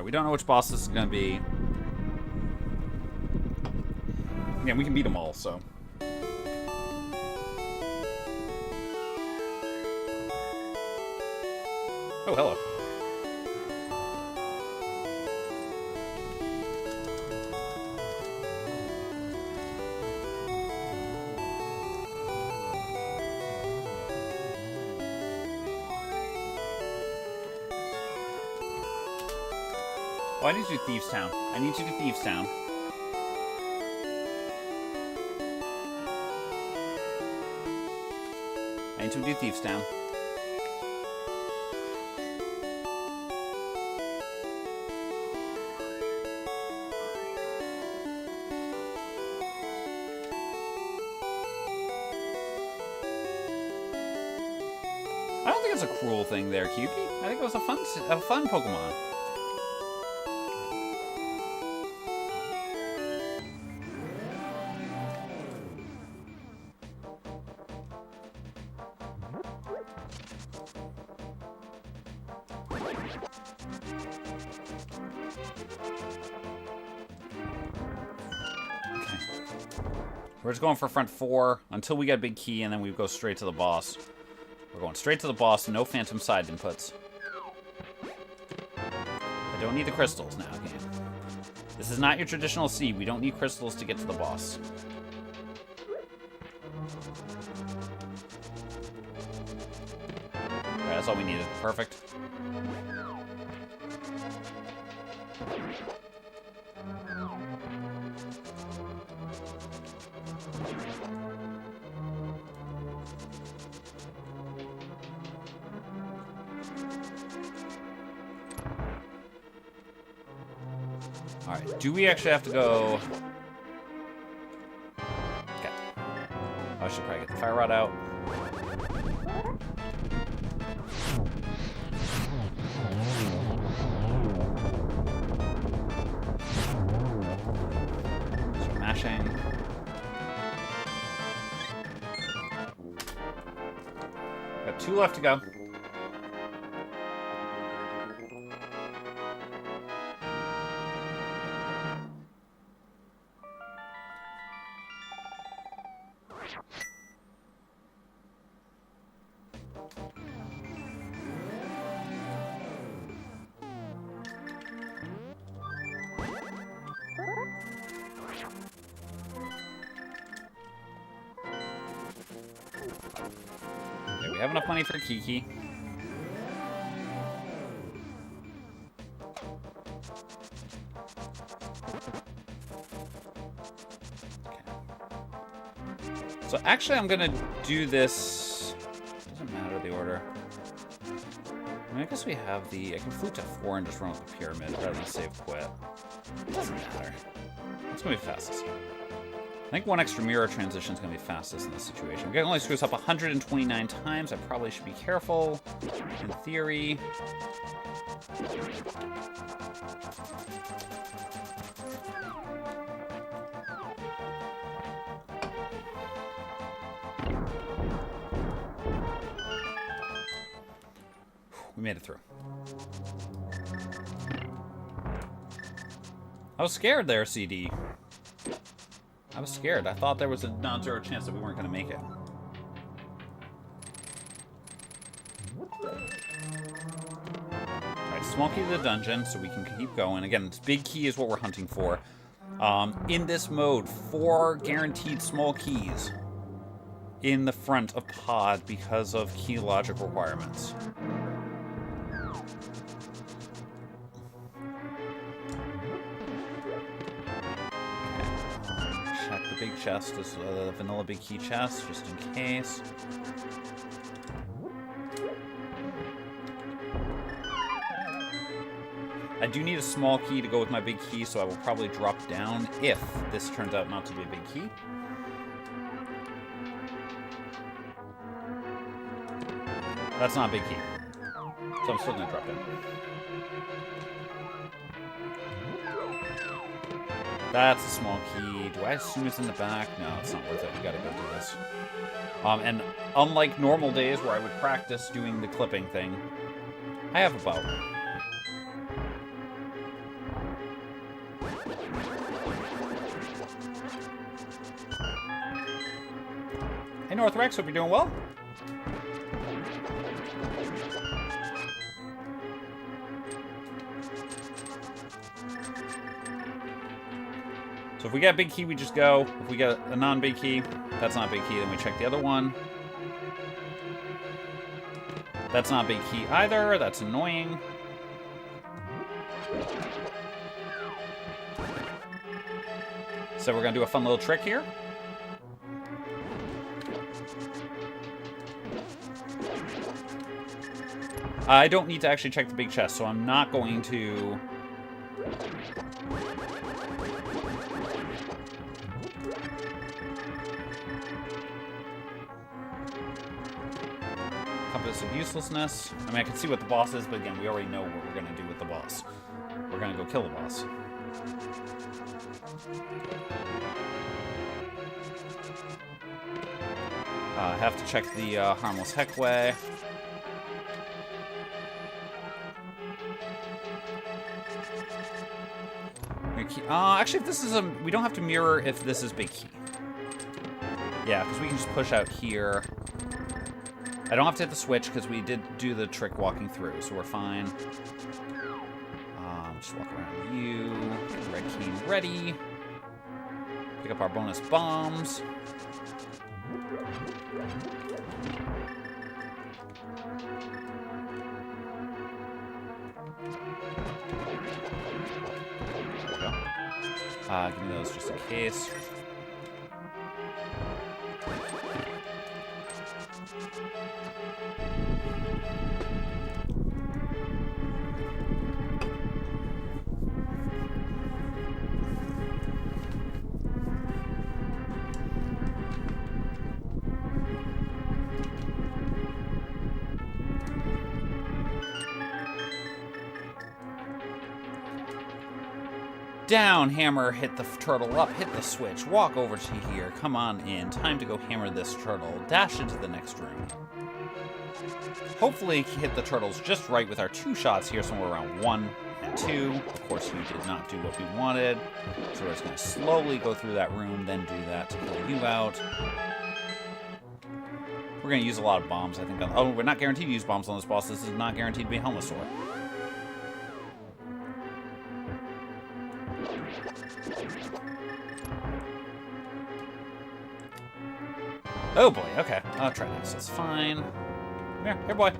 We don't know which boss this is going to be. Yeah, we can beat them all, so. Oh, hello. Oh, I need to do Thieves Town. I need to do Thieves Town. I need to do Thieves Town. I don't think it's a cruel thing there, Cutie. I think it was a fun Pokemon. We're just going for front 4 until we get a big key, and then we go straight to the boss. We're going straight to the boss, no phantom side inputs. I don't need the crystals now, game. This is not your traditional C. We don't need crystals to get to the boss. Alright, that's all we needed. Perfect. Alright, do we actually have to go... Okay. I should probably get the fire rod out. Start mashing. Got 2 left to go. Okay, we have enough money for Kiki. So actually, I'm gonna do this. Doesn't matter the order. I mean, I guess we have the. I can flute to 4 and just run with the pyramid rather than save quit. It doesn't matter. It's gonna be fastest. I think 1 extra mirror transition is gonna be fastest in this situation. We can only screw this up 129 times. I probably should be careful. In theory. We made it through. I was scared there, CD. I was scared. I thought there was a non-zero chance that we weren't going to make it. Alright, small key to the dungeon, so we can keep going. Again, this big key is what we're hunting for. In this mode, 4 guaranteed small keys in the front of pod because of key logic requirements. Check the big chest as a vanilla big key chest, just in case. I do need a small key to go with my big key, so I will probably drop down if this turns out not to be a big key. That's not a big key. So I'm still going to drop down. That's a small key. Do I assume it's in the back? No, it's not worth it. We gotta go do this. And unlike normal days where I would practice doing the clipping thing, I have a bow. Hey Northrex, hope you're doing well. So if we get a big key, we just go. If we get a non-big key, that's not a big key, then we check the other one. That's not a big key either. That's annoying. So we're going to do a fun little trick here. I don't need to actually check the big chest, so I'm not going to... Compass of uselessness. I mean, I can see what the boss is, but again, we already know what we're going to do with the boss. We're going to go kill the boss. Have to check the harmless heckway. Actually, if this is a... We don't have to mirror if this is big key. Yeah, because we can just push out here. I don't have to hit the switch because we did do the trick walking through, so we're fine. Just walk around you. Get the red key ready. Pick up our bonus bombs. Give me those just in case. Down, hammer, hit the turtle, up, hit the switch, walk over to here, come on in, time to go hammer this turtle, dash into the next room. Hopefully hit the turtles just right with our 2 shots here, somewhere around 1 and 2. Of course, we did not do what we wanted, so we're just going to slowly go through that room, then do that to pull you out. We're going to use a lot of bombs, I think. Oh, we're not guaranteed to use bombs on this boss. This is not guaranteed to be Helmosaur. Oh boy, okay. I'll try this. It's fine. Come here. Here, boy.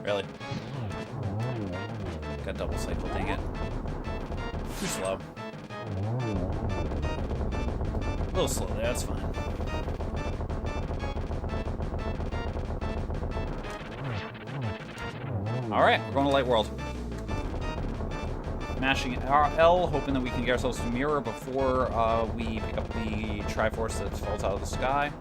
Really? Got double cycle, dang it. Too slow. A little slow there, that's fine. Alright, we're going to Light World. Mashing L, hoping that we can get ourselves to mirror before we pick up the Triforce that falls out of the sky.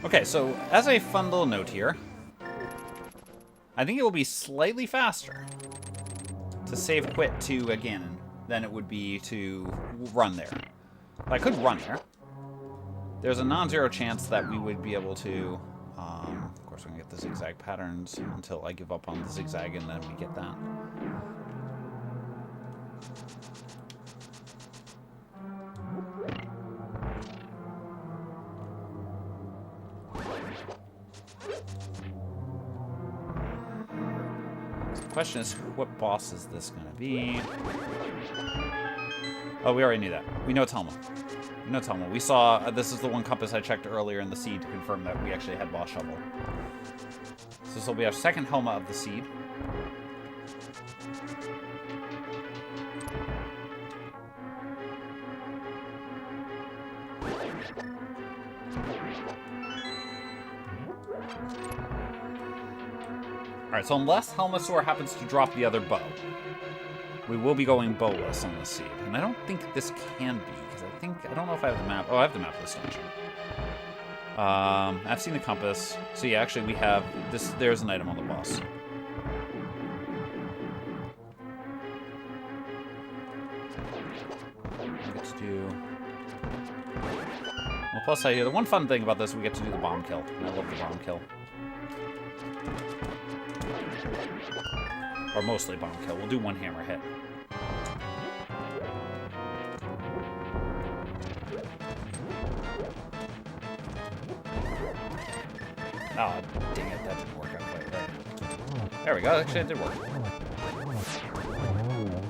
Okay, so as a fun little note here, I think it will be slightly faster to save quit to, again, than it would be to run there. I could run there. There's a non-zero chance that we would be able to... of course, we're going to get the zigzag patterns until I give up on the zigzag, and then we get that. So the question is, what boss is this going to be? Oh, we already knew that. We know it's Helma. We know it's Helma. We saw... this is the one compass I checked earlier in the seed to confirm that we actually had boss shovel. So this will be our second Helma of the seed. Alright, so unless Helmasaur happens to drop the other bow, we will be going bowless on this seed. And I don't think this can be, because I don't know if I have the map. Oh, I have the map of this dungeon. I've seen the compass. So yeah, actually we have this. There's an item on the boss. Let's do... Well, plus the one fun thing about this, we get to do the bomb kill. And I love the bomb kill. Or mostly bomb kill. We'll do one hammer hit. Oh, dang it. That didn't work out quite right. There we go. Actually, it did work.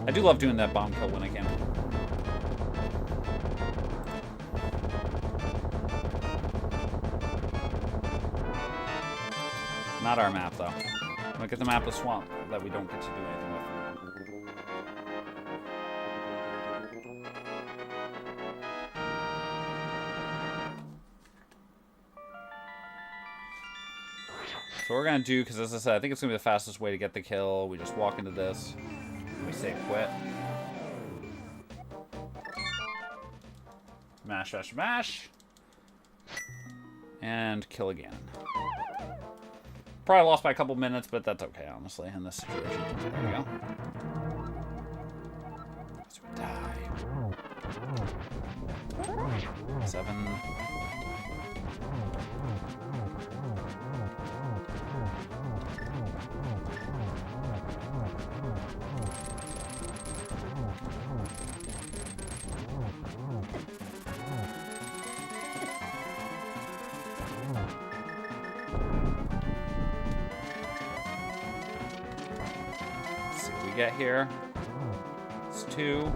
I do love doing that bomb kill when I can. Not our map, though. Look at the map of Swamp that we don't get to do anything with. So what we're going to do, because as I said, I think it's going to be the fastest way to get the kill. We just walk into this. We save quit. Mash, mash, mash. And kill again. Probably lost by a couple minutes, but that's okay, honestly, in this situation. There we go. As we die. 7. Get here. It's 2.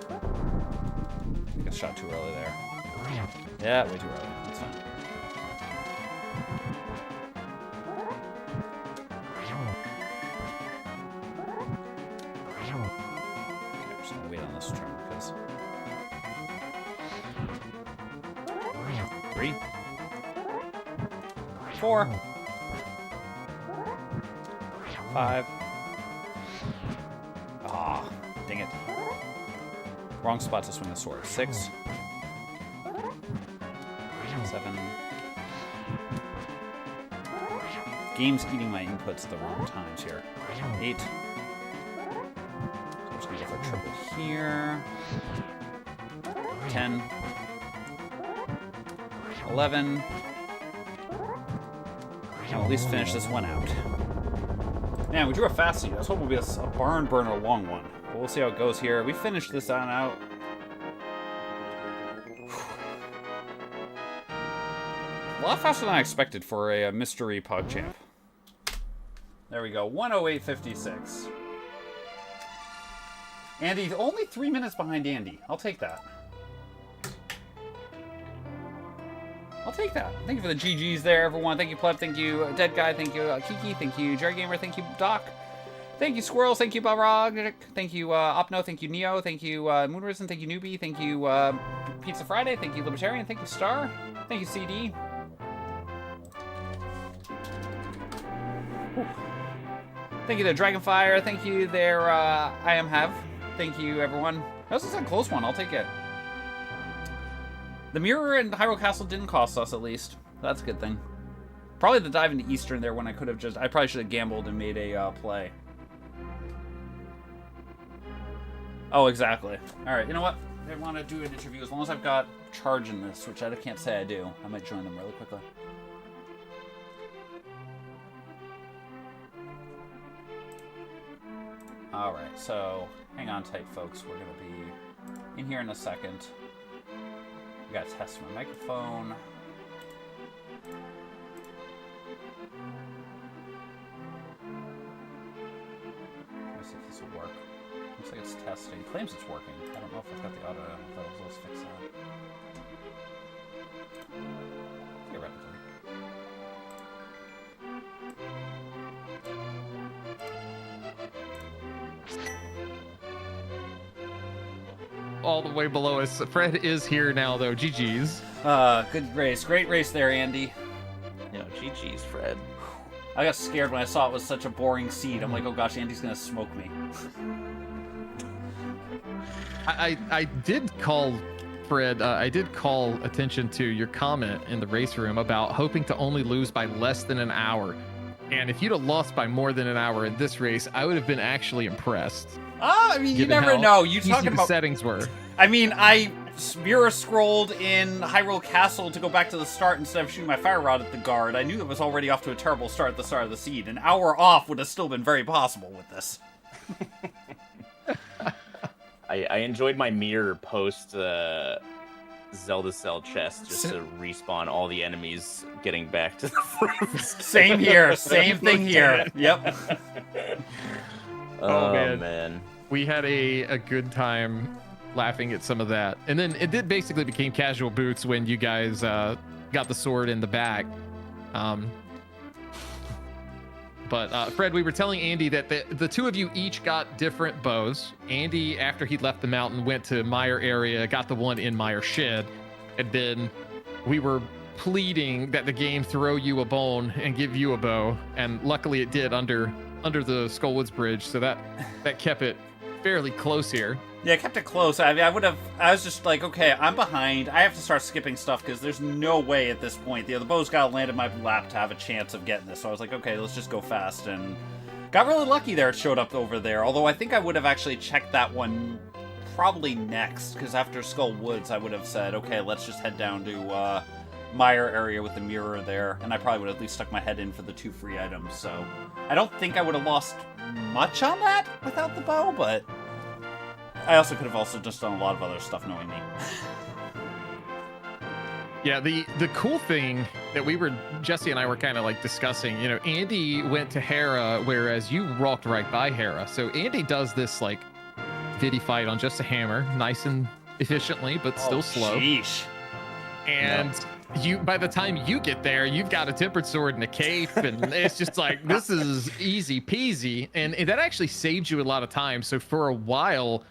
I think I shot too early there. Yeah, way too early. That's fine. Wait on this turn because 3, 4, 5. Ah, dang it. Wrong spot to swing the sword. 6, 7. Game's eating my inputs at the wrong times here. 8. Go for a triple here. 10. 11. And we'll at least finish this one out. Man, we drew a fast seed. I was hoping it would be a barn burner long one. But we'll see how it goes here. We finished this on out. A lot faster than I expected for a mystery POGChamp. There we go. 108.56. Andy, only 3 minutes behind Andy. I'll take that. I'll take that. Thank you for the GGs there, everyone. Thank you, Pleb. Thank you, Dead Guy. Thank you, Kiki. Thank you, Jerry Gamer. Thank you, Doc. Thank you, Squirrels. Thank you, Balrog. Thank you, Opno. Thank you, Neo. Thank you, Moonrisen. Thank you, Newbie. Thank you, Pizza Friday. Thank you, Libertarian. Thank you, Star. Thank you, CD. Whew. Thank you there, Dragonfire. Thank you there, I am Have. Thank you, everyone. That was a close one. I'll take it. The mirror and Hyrule Castle didn't cost us, at least. That's a good thing. Probably the dive into Eastern there when I could have just... I probably should have gambled and made a play. Oh, exactly. Alright, you know what? I want to do an interview. As long as I've got charge in this, which I can't say I do, I might join them really quickly. Alright, so hang on tight, folks. We're going to be in here in a second. We got to test my microphone. Let me see if this will work. Looks like it's testing. Claims it's working. I don't know if I've got the auto levels. Let's fix that. Theoretically. All the way below us. Fred is here now, though. GG's. Good race. Great race there, Andy. Yeah, GG's, Fred. I got scared when I saw it was such a boring seed. I'm like, oh gosh, Andy's gonna smoke me. I did call, Fred, I did call attention to your comment in the race room about hoping to only lose by less than an hour. And if you'd have lost by more than an hour in this race, I would have been actually impressed. I mean, you never know. You talking about... the settings were. I mean, I mirror scrolled in Hyrule Castle to go back to the start instead of shooting my fire rod at the guard. I knew it was already off to a terrible start at the start of the seed. An hour off would have still been very possible with this. I enjoyed my mirror post Zelda Cell chest just to respawn all the enemies getting back to the front. Same here. Same thing here. Yep. Oh, man. We had a good time laughing at some of that. And then it did basically became casual boots when you guys got the sword in the back. But Fred, we were telling Andy that the two of you each got different bows. Andy, after he left the mountain, went to Meyer area, got the one in Meyer shed. And then we were pleading that the game throw you a bone and give you a bow. And luckily it did under the Skullwoods Bridge. So that kept it fairly close here. Yeah, I kept it close. I mean, I was just like, okay, I'm behind. I have to start skipping stuff because there's no way at this point. The bow's got to land in my lap to have a chance of getting this. So I was like, okay, let's just go fast. And got really lucky there. It showed up over there. Although I think I would have actually checked that one probably next. Because after Skull Woods, I would have said, okay, let's just head down to Meyer area with the mirror there. And I probably would have at least stuck my head in for the 2 free items. So I don't think I would have lost much on that without the bow, but... I also could have also just done a lot of other stuff knowing me. Yeah, the cool thing that Jesse and I were kind of like discussing, you know, Andy went to Hera, whereas you walked right by Hera. So Andy does this like viddy fight on just a hammer, nice and efficiently, but still slow. Sheesh. And by the time you get there, you've got a tempered sword and a cape, and it's just like, this is easy peasy. And that actually saved you a lot of time. So for a while,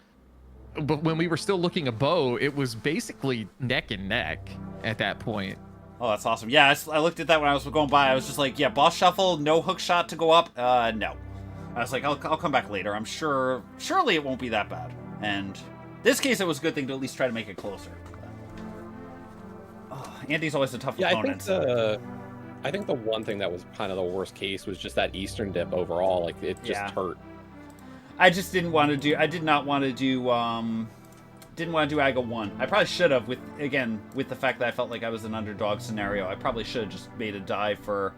but when we were still looking a bow, it was basically neck and neck at that point. Oh, that's awesome. Yeah, I looked at that when I was going by. I was just like, yeah, boss shuffle, no hook shot to go up. No. I was like, I'll come back later. I'm surely it won't be that bad. And this case, it was a good thing to at least try to make it closer. Oh, Andy's always a tough opponent. I think the one thing that was kind of the worst case was just that Eastern dip overall. Like, it just hurt. I just didn't want to do. I did not want to do. Didn't want to do AGA 1. I probably should have. With the fact that I felt like I was an underdog scenario, I probably should have just made a dive for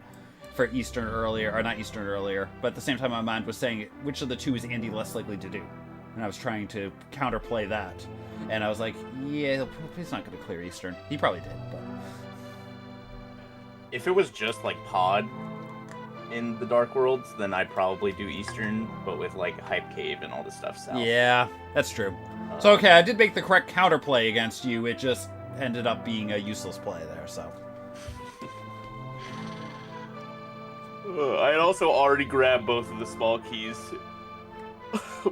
Eastern earlier, or not Eastern earlier. But at the same time, my mind was saying, which of the two is Andy less likely to do? And I was trying to counterplay that. And I was like, yeah, he's not going to clear Eastern. He probably did, but if it was just like Pod in the Dark Worlds, then I'd probably do Eastern, but with like Hype Cave and all this stuff south. Yeah, that's true. So okay, I did make the correct counterplay against you. It just ended up being a useless play there, so. I had also already grabbed both of the small keys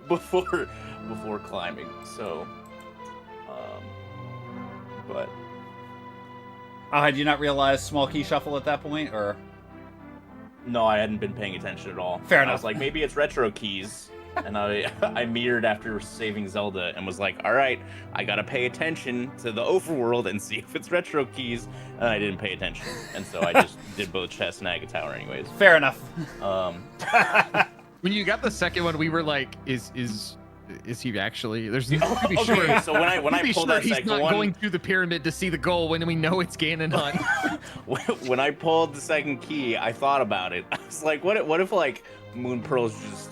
before climbing, so but had you not realized small key shuffle at that point, or? No, I hadn't been paying attention at all. Fair enough. I was like, maybe it's retro keys. And I mirrored after saving Zelda and was like, all right, I gotta pay attention to the overworld and see if it's retro keys. And I didn't pay attention. And so I just did both chest and Agate Tower anyways. Fair enough. When you got the second one, we were like, is he actually? There's to be Okay, sure. so when I pulled that he's second not one, going through the pyramid to see the goal when we know it's Ganon Hunt. when I pulled the second key, I thought about it. I was like, what if like Moon Pearl's just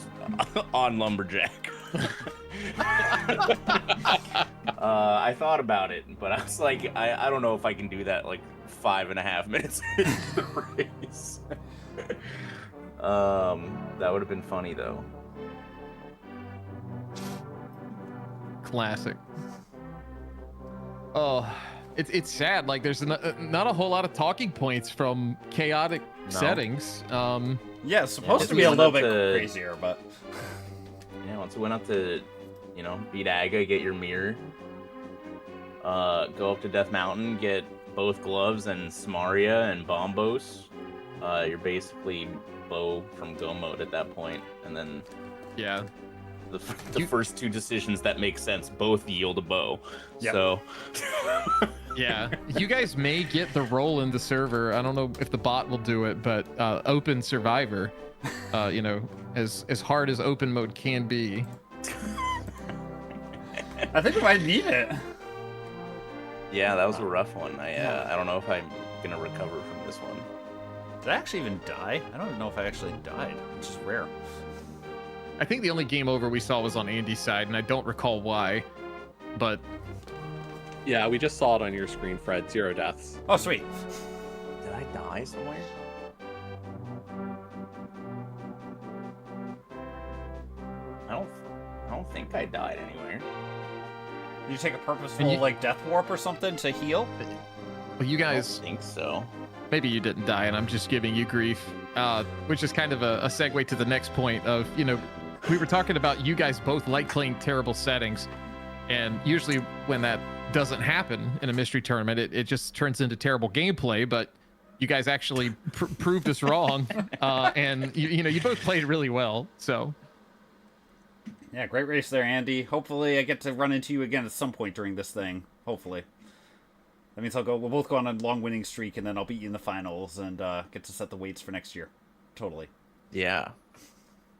on Lumberjack? I thought about it, but I was like, I don't know if I can do that like 5.5 minutes into the race. That would have been funny though. Classic. Oh, it's sad. Like there's not a whole lot of talking points from chaotic settings. Yeah, it's supposed Yeah, to be a once little we bit went up to- crazier, but Yeah, once we went up to, beat Aga, get your mirror, go up to Death Mountain, get both gloves and Samaria and Bombos. You're basically Bo from Go mode at that point, and then Yeah. the first two decisions that make sense both yield a bow. Yep. So Yeah, you guys may get the role in the server. I don't know if the bot will do it, but open survivor, as hard as open mode can be. I think we might need it. yeah, that was a rough one. I don't know if I'm gonna recover from this one. Did I actually even die? I don't even know if I actually died, which is rare. I think the only game over we saw was on Andy's side, and I don't recall why, but Yeah, we just saw it on your screen, Fred. 0 deaths. Oh, sweet. Did I die somewhere? I don't think I died anywhere. Did you take a purposeful, like, death warp or something to heal? well, you I guys, don't think so. maybe you didn't die, and I'm just giving you grief, which is kind of a segue to the next point of, we were talking about you guys both like playing terrible settings, and usually when that doesn't happen in a mystery tournament, it just turns into terrible gameplay, but you guys actually proved us wrong, and you both played really well, so. Yeah, great race there, Andy. Hopefully I get to run into you again at some point during this thing. Hopefully. That means we'll both go on a long winning streak, and then I'll beat you in the finals and get to set the weights for next year. Totally. Yeah.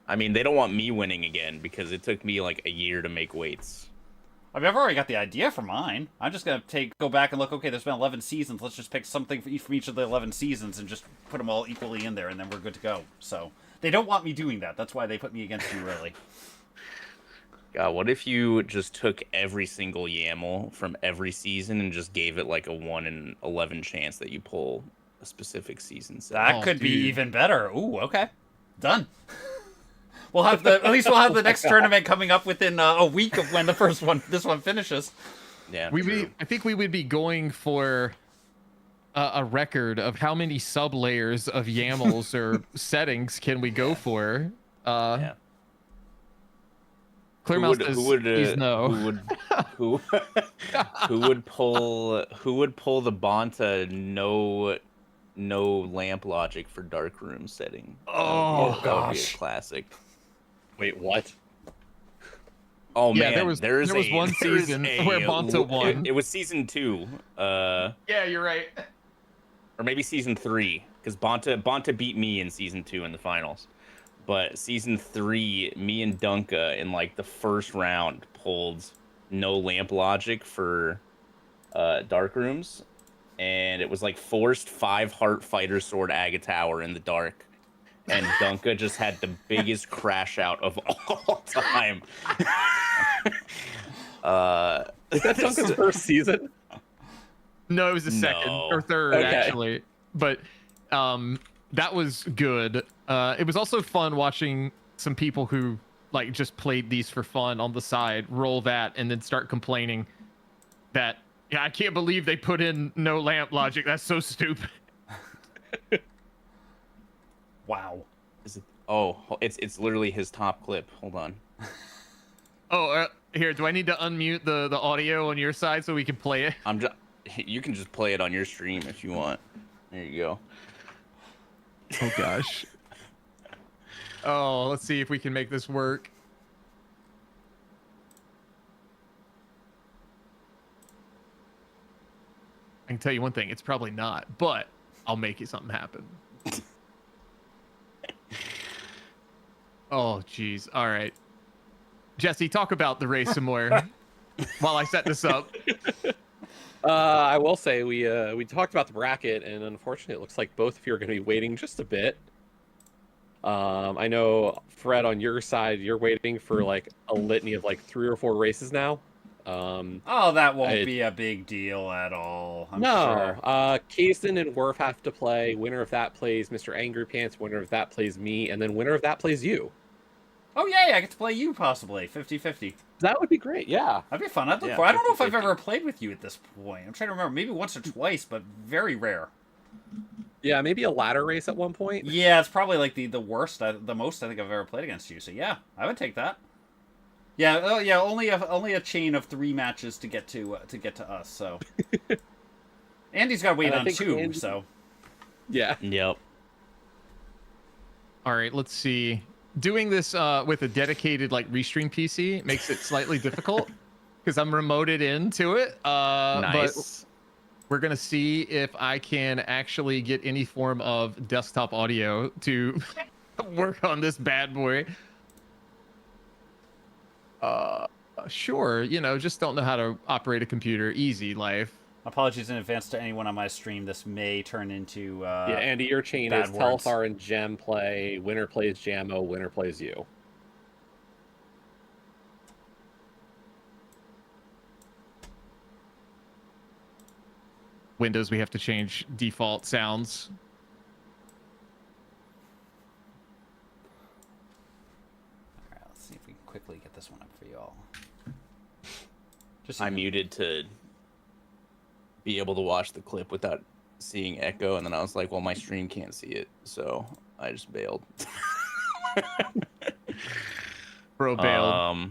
I mean, they don't want me winning again because it took me like a year to make weights. I mean, I've already got the idea for mine. I'm just going to go back and look, okay, there's been 11 seasons. Let's just pick something from each of the 11 seasons and just put them all equally in there, and then we're good to go. So they don't want me doing that. That's why they put me against you early. God, what if you just took every single YAML from every season and just gave it like a 1 in 11 chance that you pull a specific season set? That Oh, could be dude. even better. Ooh, okay. Done. At least we'll have the next tournament coming up within a week of when this one finishes. Yeah, I think we would be going for a record of how many sub layers of YAMLs or settings can we go for. Yeah. Clearmouth says he's no. Who would pull the Bonta no lamp logic for dark room setting? Oh, that would be gosh. a classic. Wait, what? Oh Yeah, man, there was one season where Bonta won. It was season 2, Yeah, you're right. or maybe season 3, because Bonta beat me in season 2 in the finals. But season 3, me and Dunka in like the first round pulled no lamp logic for dark rooms, and it was like forced 5 heart fighter sword Aga Tower in the dark, and Dunka just had the biggest crash out of all time. Is that Duncan's first season? No, it was the second No. or third Okay. actually, but that was good. It was also fun watching some people who like just played these for fun on the side roll that and then start complaining that I can't believe they put in no lamp logic. That's so stupid. Wow. Is it, oh, it's literally his top clip. Hold on. Oh, here, do I need to unmute the audio on your side so we can play it? You can just play it on your stream if you want. There you go. Oh gosh. Oh, let's see if we can make this work. can tell you one thing, it's probably not, but I'll make you something happen. Oh, jeez. All right. Jesse, talk about the race some more while I set this up. I will say we talked about the bracket, and unfortunately, it looks like both of you are going to be waiting just a bit. I know, Fred, on your side, you're waiting for like a litany of like 3 or 4 races now. Oh, that won't be a big deal at all. I'm no, sure. Kaysen and Worf have to play. Winner of that plays Mr. Angry Pants. Winner of that plays me, and then winner of that plays you. Oh, yeah, I get to play you, possibly. 50-50. That would be great, yeah. That'd be fun. I'd look Yeah, for. I don't know if I've 50-50. ever played with you at this point. I'm trying to remember. Maybe once or twice, but very rare. Yeah, maybe a ladder race at one point. Yeah, it's probably like the worst, the most I think I've ever played against you. So yeah, I would take that. Yeah, oh yeah, only a chain of 3 matches to get to us. So Andy's got to wait And I on think 2. Andy- So Yeah. Yep. All right, let's see. Doing this with a dedicated like restream PC makes it slightly difficult because I'm remoted into it. But Nice. we're gonna see if I can actually get any form of desktop audio to work on this bad boy. Sure, you know, just don't know how to operate a computer. Easy life. apologies in advance to anyone on my stream. This may turn into Yeah, Andy, your chain bad is words. Telthar and Gem play, winner plays Jammo, winner plays you. Windows, we have to change default sounds. All right, let's see if we can quickly get this one up for you all. Just I muted to be able to watch the clip without seeing echo, and then I was like, well, my stream can't see it, so I just bailed. Bro bailed.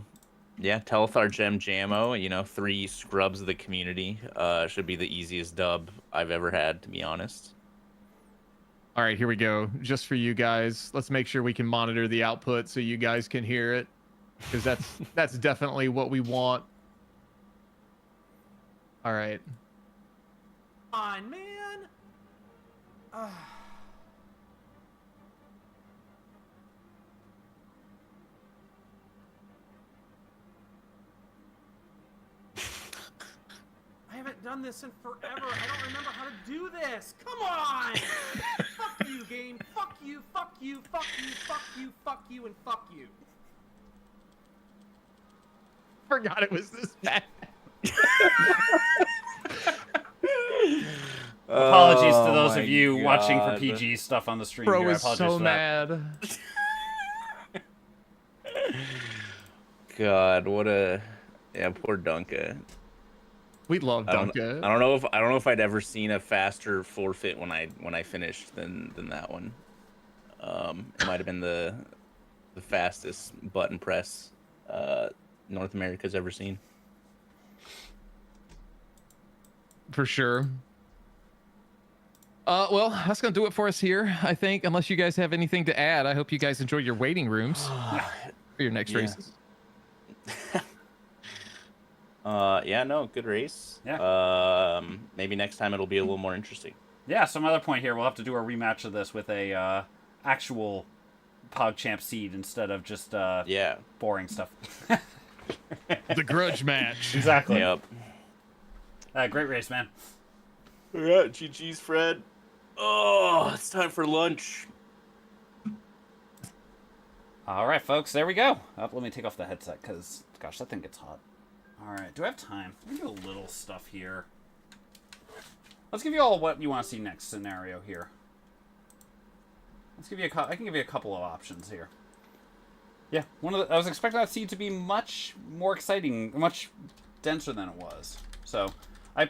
Yeah, Telethar Gem Jammo, you know, 3 scrubs of the community. Should be the easiest dub I've ever had, to be honest. All right, here we go. Just for you guys. Let's make sure we can monitor the output so you guys can hear it, because that's definitely what we want. All right. on, man. I haven't done this in forever. I don't remember how to do this. Come on! Fuck you, game. Fuck you, fuck you, fuck you, fuck you, fuck you, and fuck you. Forgot it was this bad. apologies to those Oh of you my watching for God. PG stuff on the stream. Bro here. I was apologize so for that. mad. God, what a poor Dunka. We love I don't Dunka. know if I'd ever seen a faster forfeit when I finished than that one. It might have been the fastest button press North America's ever seen. For sure. Well, that's gonna do it for us here, I think. Unless you guys have anything to add, I hope you guys enjoy your waiting rooms for your next Yeah. races. Yeah, no, good race. Yeah. Maybe next time it'll be a little more interesting. Yeah, some other point here, we'll have to do a rematch of this with a actual POGChamp seed instead of just Yeah. boring stuff. The grudge match. Exactly. Yep. Great race, man. Yeah, GG's, Fred. Oh, it's time for lunch. All right, folks, there we go. Let me take off the headset because, gosh, that thing gets hot. All right, do I have time? Let me do a little stuff here. Let's give you all what you want to see next scenario here. Let's give you I can give you a couple of options here. Yeah, I was expecting that seed to be much more exciting, much denser than it was. So I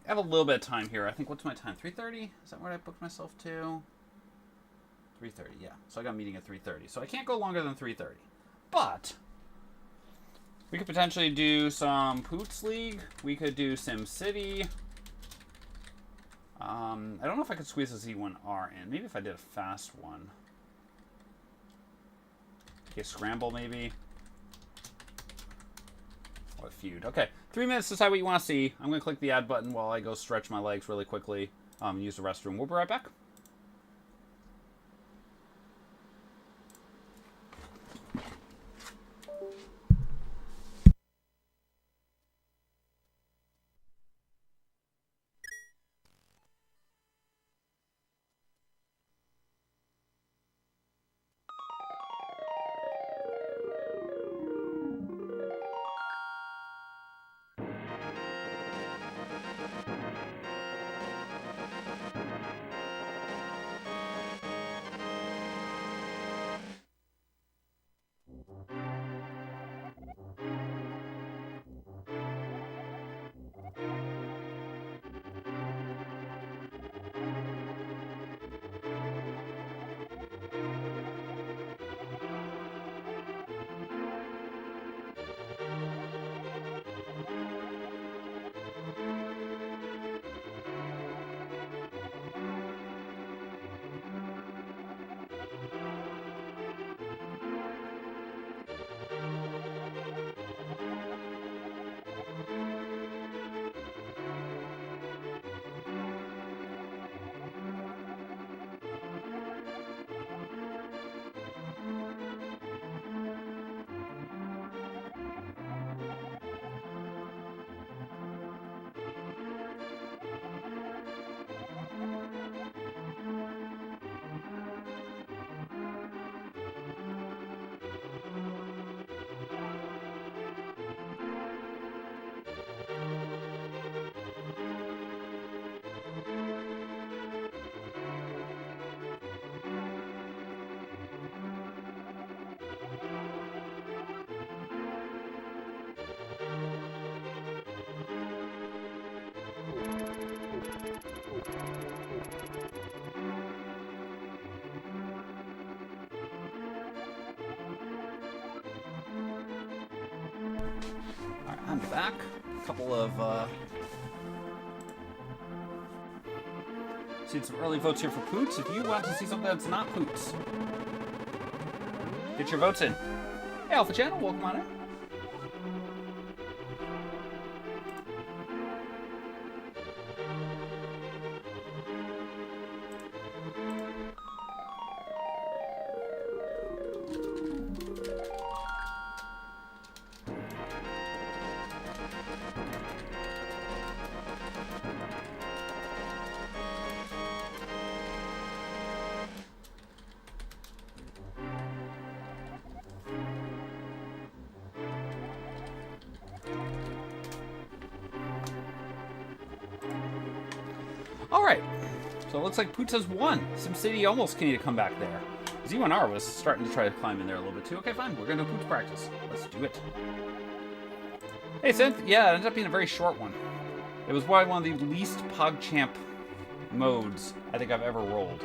have a little bit of time here. I think, what's my time? 3:30? Is that what I booked myself to? 3:30, yeah. So I got a meeting at 3:30. So I can't go longer than 3:30. But we could potentially do some Poots League. We could do Sim City. I don't know if I could squeeze a Z1R in. Maybe if I did a fast one. Okay, Scramble maybe. Or feud. Okay, 3 minutes to decide what you want to see. I'm going to click the add button while I go stretch my legs really quickly. Use the restroom. We'll be right back. Alright, I'm back. A couple of, seen some early votes here for Poots. If you want to see something that's not Poots, get your votes in. Hey, Alpha Channel, welcome on in. Alright, so it looks like Poots has won. SimCity almost need to come back there. Z1R was starting to try to climb in there a little bit too. Okay, fine, we're gonna do Poots practice. Let's do it. Hey, Synth. Yeah, it ended up being a very short one. It was probably one of the least POGChamp modes I think I've ever rolled.